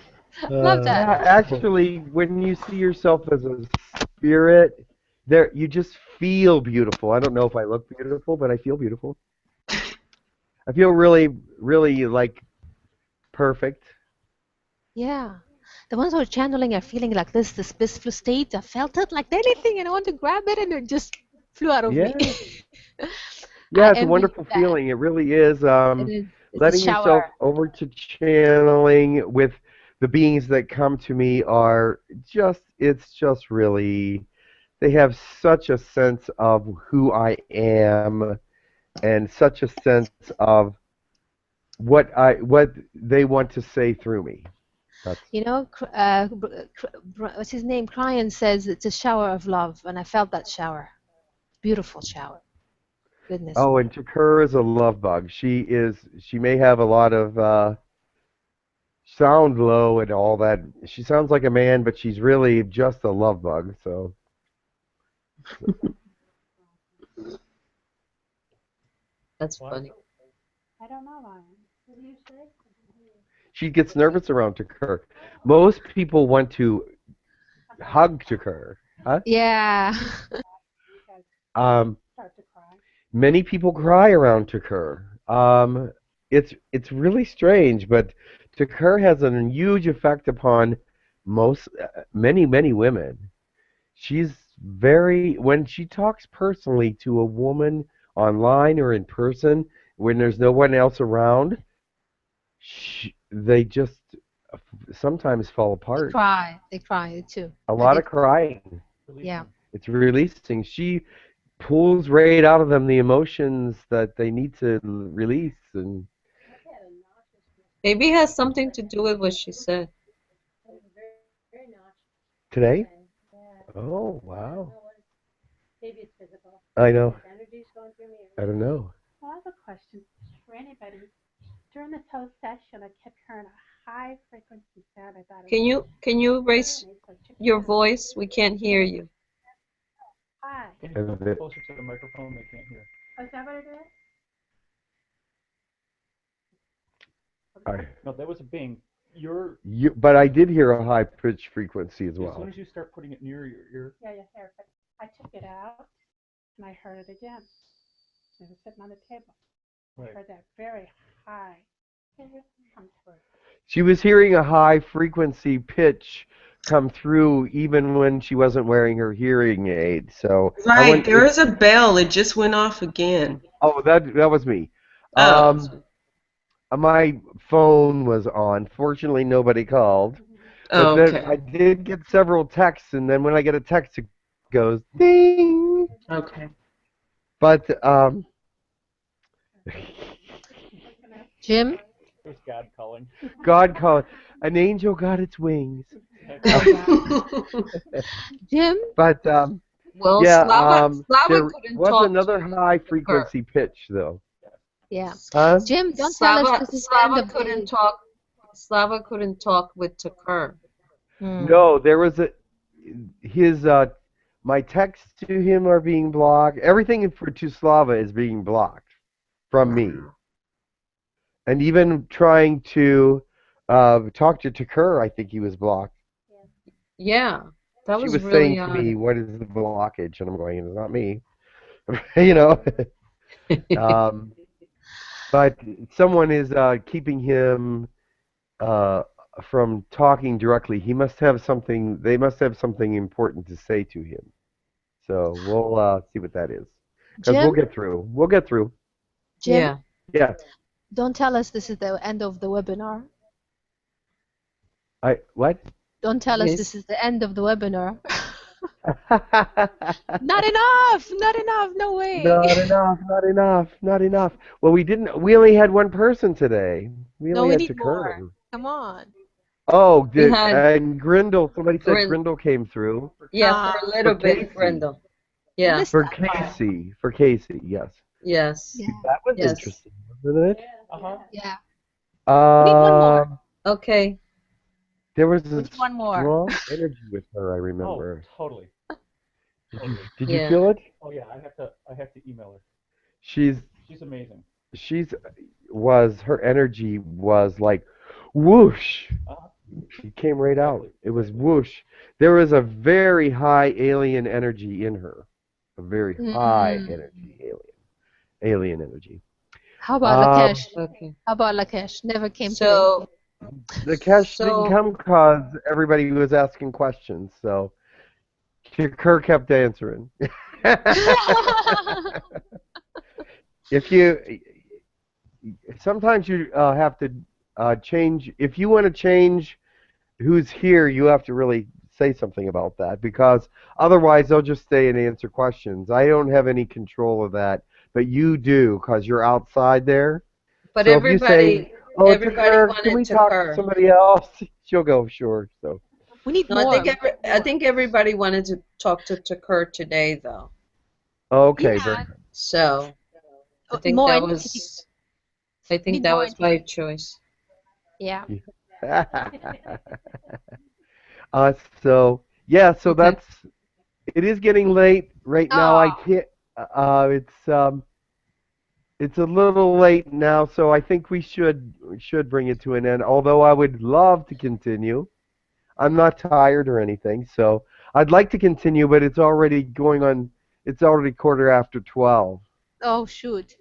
Love that. Actually, when you see yourself as a spirit, there you just feel beautiful. I don't know if I look beautiful, but I feel beautiful. I feel really, really like perfect. Yeah. The ones who are channeling are feeling like this blissful state. I felt it like anything, and I want to grab it, and it just flew out of me. Yeah, it's a envy wonderful that. feeling. It really is. It is. It's a Letting yourself shower. over to channeling with the beings that come to me are it's just really, they have such a sense of who I am and such a sense of what they want to say through me. That's You know, what's his name? Brian says it's a shower of love, and I felt that shower. Beautiful shower. Goodness. Oh, and Tekkrr is a love bug. She may have a lot of sound low and all that. She sounds like a man, but she's really just a love bug. So That's funny. I don't know, Lion. What do you say? she gets nervous around Tekkrr. Most people want to hug Tekkrr. Huh? Yeah. Start to cry. Many people cry around Tekkrr. It's really strange, but Tekkrr has a huge effect upon many women. She's when she talks personally to a woman online or in person, when there's no one else around, they just sometimes fall apart. They cry too. A lot of crying. Yeah. It's releasing. She pulls right out of them the emotions that they need to release. And Maybe it has something to do with what she said. today? Oh, wow. Maybe it's physical. I know. Energy's going through me. I don't know. Well, I have a question for anybody. During this whole session, I kept hearing a high frequency sound. I thought it Can you raise your voice? We can't hear you. Hi. Can you go closer to the microphone? They can't hear. Oh, is that what it is? No, that was a bing. But I did hear a high pitch frequency as As well. soon as you start putting it near your ear. Yeah, here. But I took it out and I heard it again. It was sitting on the table. Right. I heard that very high come through. She was hearing a high frequency pitch come through even when she wasn't wearing her hearing aid. So Right, there is a bell. It just went off again. Oh, that was me. Oh. My phone was on. Fortunately, nobody called. Oh, But okay. then I did get several texts, and then when I get a text, it goes ding. Okay. But Jim? It was God calling. God called. An angel got its wings. Jim? But Well, yeah, Slava there couldn't was talk another to high frequency pitch though. Yeah. Huh? Jim, don't tell us this is the end Slava of the couldn't talk. Slava couldn't talk with Tekkrr. No, there was his my texts to him are being blocked. Everything to Slava is being blocked from me. And even trying to talk to Tekkrr, I think he was blocked. Yeah, that She was was really saying to odd. me, "What is the blockage?" And I'm going, "It's not me," you know. But someone is keeping him from talking directly. He must have something. They must have something important to say to him. So we'll see what that is. Because we'll Jim? get through. We'll get through. Jim? Yeah. Don't tell us this is the end of the webinar. What? Don't tell us Yes. this is the end of the webinar. Not enough! Not enough! No way! Not enough. Not enough. Not enough. Well, we didn't. We only had one person today. We No, only we had need Tekkrr. more. Come on. Oh, We had and Grindle. Somebody said Grindle came through. Yeah, for a little bit, Casey. Brindle. Yeah. For Casey. For Casey. Yes. Yes. That was Yes. interesting, wasn't it? Yeah. Okay. There was We a need one more. strong energy with her. I remember. Oh, totally. Did you feel it? Oh yeah, I have to email her. She's amazing. Her energy was like whoosh. She came right out. It was whoosh. There was a very high alien energy in her. A very high energy alien energy. How about Lakesh? Okay. How about Lakesh? Never came So, The cash didn't come because everybody was asking questions, so Tekkrr kept answering. Sometimes you have to change. If you want to change who's here, you have to really say something about that, because otherwise they'll just stay and answer questions. I don't have any control of that, but you do, because you're outside there. But So if everybody, you say, "Oh, everybody Tekkrr, wanted can we talk to Tekkrr. somebody else?" She'll go, "Sure." So we need No, more. I think everybody wanted to talk to Tekkrr today, though. okay, Yeah. So I think more that energy. was. I think Need that more was my choice. Yeah. So yeah, so that's. It is getting late right now. I can't. It's a little late now, so I think we should bring it to an end. Although I would love to continue. I'm not tired or anything, so I'd like to continue, but it's already going on. It's already 12:15. Oh shoot.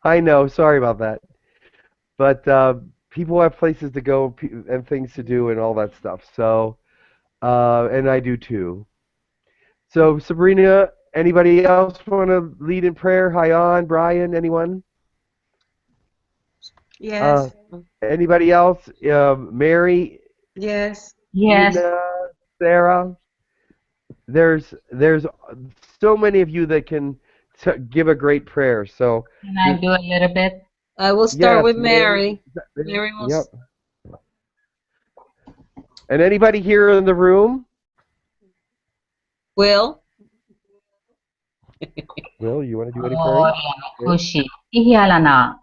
I know. Sorry about that. But people have places to go and things to do and all that stuff. So, and I do too. So, Sabrina, anybody else want to lead in prayer? Hi on, Brian, anyone? Yes. Anybody else? Mary? Yes. Yes. Ina, Sarah? There's so many of you that can give a great prayer. So Can I do a little bit? I will start yes, with Mary. Mary will. Yep. And anybody here in the room? Will. Will, you want to do any Oh, praying? Kushi. Ihiala na.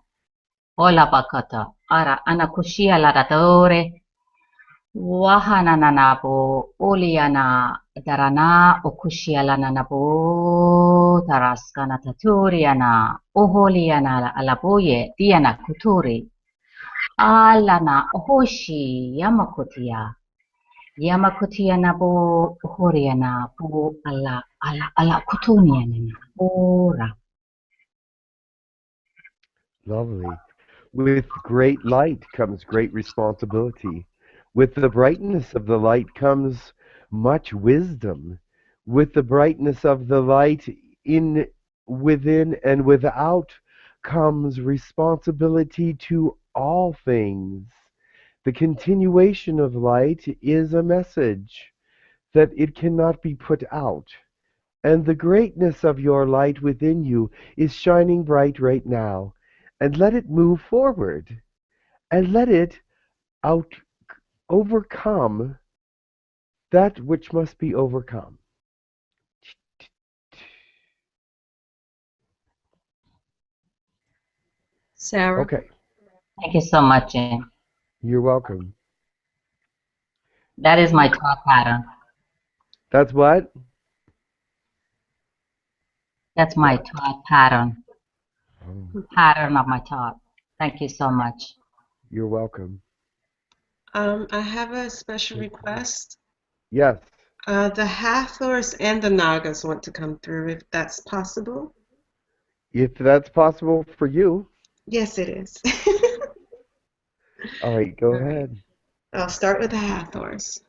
Hola bakata. Ara anakushia ladatore. Wahana nanabo. Oliana darana okushia lananabo. Taraskana taturiana. Oholiana alaboye. Diana kuturi. Alana ohoshi yamakutia. Yamakutia nabo ohoriana. Bu ala kutuniana. Ora. Lovely. With great light comes great responsibility. With the brightness of the light comes much wisdom. With the brightness of the light in within and without comes responsibility to all things. The continuation of light is a message that it cannot be put out. And the greatness of your light within you is shining bright right now. And let it move forward. And let it overcome that which must be overcome. Sarah? Okay. Thank you so much, Jane. You're welcome. That is my thought pattern. That's what? That's my thought pattern. Pattern of my thought. Thank you so much. You're welcome. I have a special request. Yes. The Hathors and the Nagas want to come through, if that's possible. If that's possible for you. Yes, it is. All right, go ahead. I'll start with the Hathors.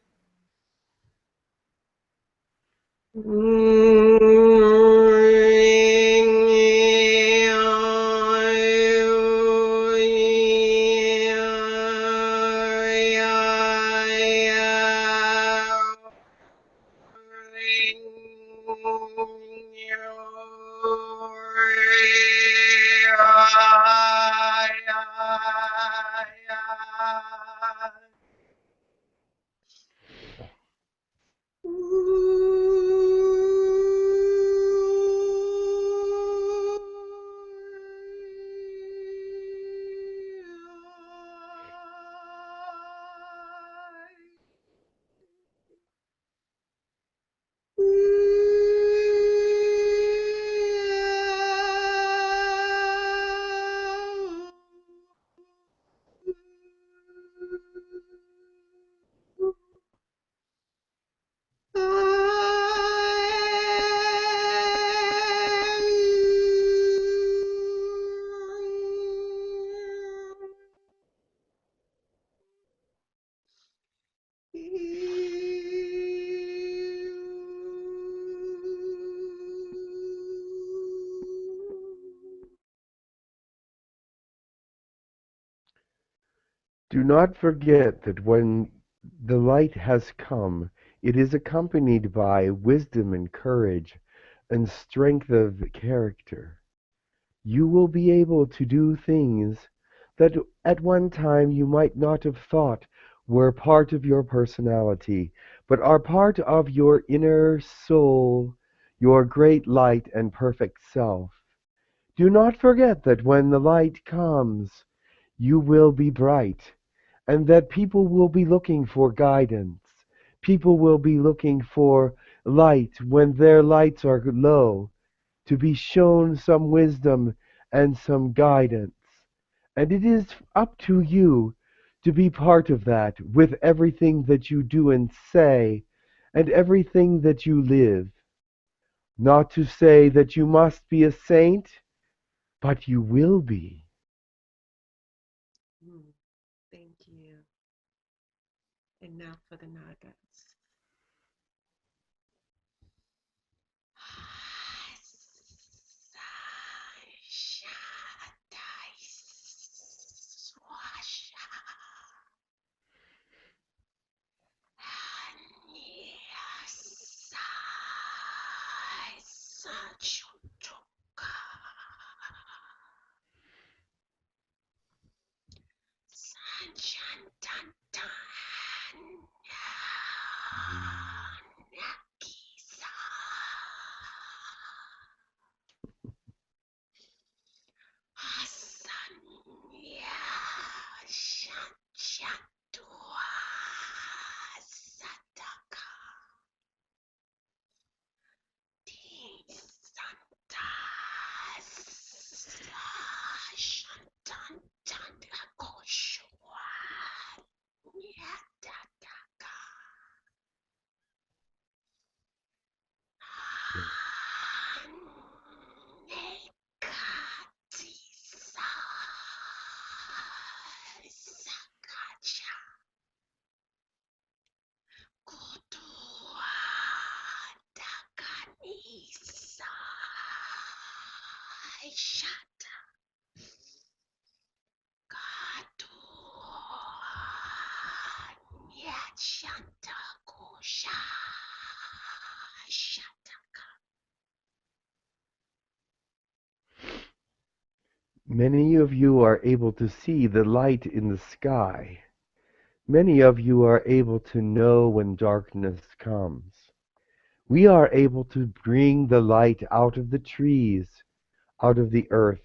Do not forget that when the light has come, it is accompanied by wisdom and courage and strength of character. You will be able to do things that at one time you might not have thought were part of your personality, but are part of your inner soul, your great light and perfect self. Do not forget that when the light comes, you will be bright, and that people will be looking for guidance. People will be looking for light when their lights are low, to be shown some wisdom and some guidance. And it is up to you to be part of that with everything that you do and say and everything that you live. Not to say that you must be a saint, but you will be. Thank you. And now for the Nagas. Many of you are able to see the light in the sky. Many of you are able to know when darkness comes. We are able to bring the light out of the trees, out of the earth,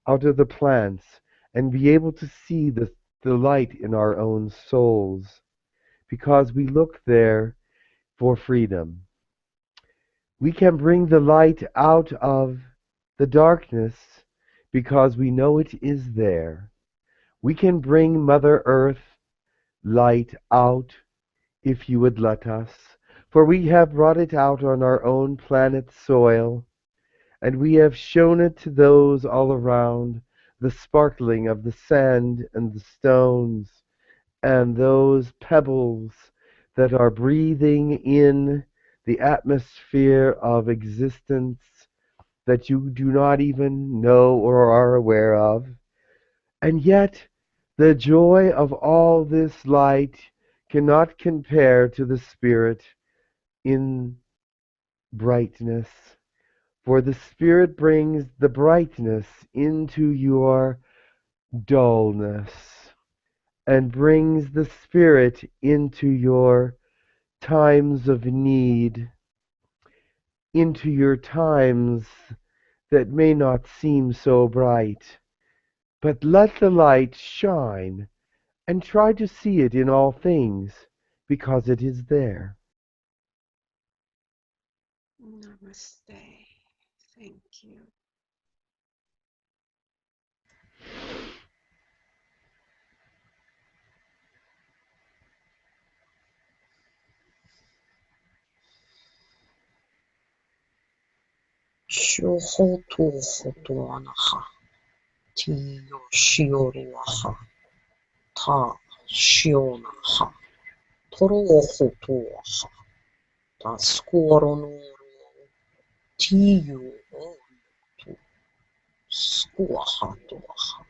out of the plants, and be able to see the light in our own souls, because we look there for freedom. We can bring the light out of the darkness because we know it is there. We can bring Mother Earth light out if you would let us, for we have brought it out on our own planet's soil, and we have shown it to those all around, the sparkling of the sand and the stones, and those pebbles that are breathing in the atmosphere of existence that you do not even know or are aware of. And yet, the joy of all this light cannot compare to the Spirit in brightness, for the Spirit brings the brightness into your dullness, and brings the Spirit into your times of need, into your times that may not seem so bright. But let the light shine, and try to see it in all things, because it is there. Namaste. Thank you. Shohotohotoanaha, Tiyo Shioruaha, Ta Shionaha, Torohotoaha, Ta Scoronoro, Tiyo Otu, Squahatoaha,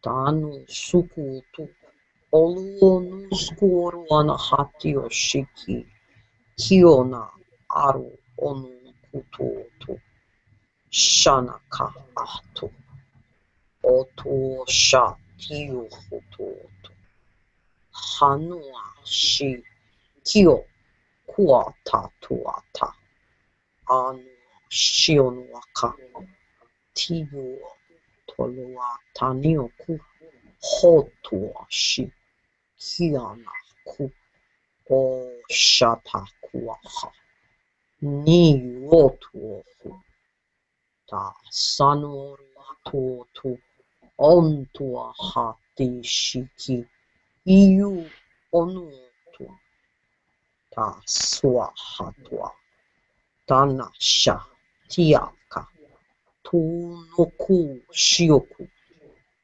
Tanu Sukutu, Oluonu Scoruanahatio Shiki, Kiona Aru Onu Kutoto, Shanaka Atu. Oto sha tiu hototo. Hanua shi kyo kua tatuata. Anu shionuaka. Tiu tolua tanioku. Hotua shi kiana ku. O shata kuaha. Ni otuofu. Ta sanoru atotu. Ontua hati shiki iu onutu ta swahatwa tanasha tiaka tunoku shioku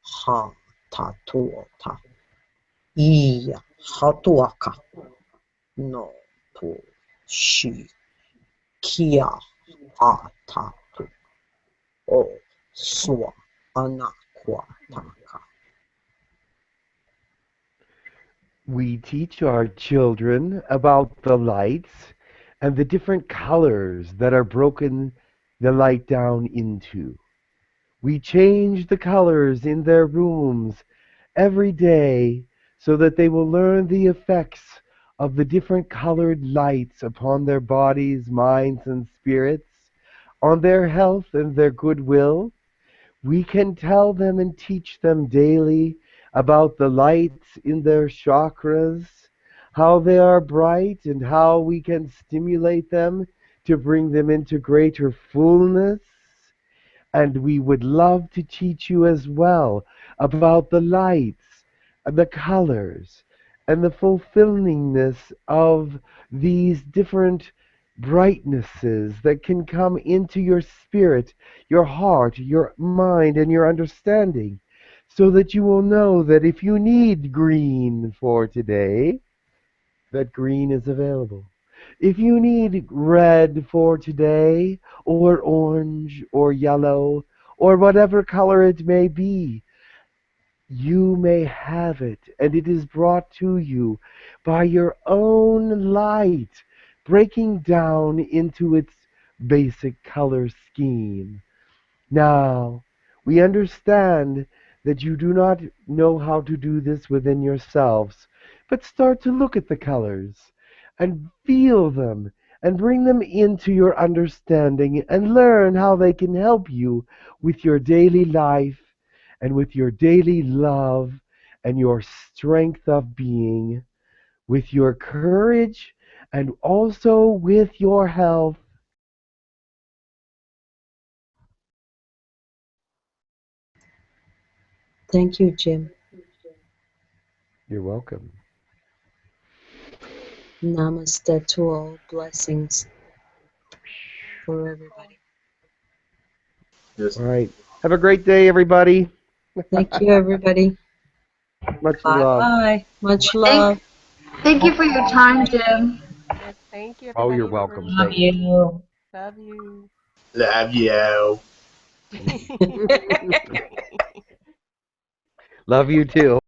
ha tatuota iya hatuaka no to shi kia atatu o swa anakwa taka. We teach our children about the lights and the different colors that are broken the light down into. We change the colors in their rooms every day so that they will learn the effects of the different colored lights upon their bodies, minds, and spirits, on their health and their goodwill. We can tell them and teach them daily about the lights in their chakras, how they are bright, and how we can stimulate them to bring them into greater fullness. And we would love to teach you as well about the lights, and the colors, and the fulfillingness of these different brightnesses that can come into your spirit, your heart, your mind, and your understanding, so that you will know that if you need green for today, that green is available. If you need red for today, or orange, or yellow, or whatever color it may be. You may have it, and it is brought to you by your own light, breaking down into its basic color scheme. Now, we understand that you do not know how to do this within yourselves, but start to look at the colors and feel them and bring them into your understanding and learn how they can help you with your daily life and with your daily love and your strength of being, with your courage and also with your health. Thank you, Jim. You're welcome. Namaste to all. Blessings for everybody. Yes. All right. Have a great day, everybody. Thank you, everybody. Much love. Bye-bye. Much love. Thank you for your time, Jim. Yes, thank you, Oh, everybody. you're welcome. Love you. Love you. Love you. Love you too.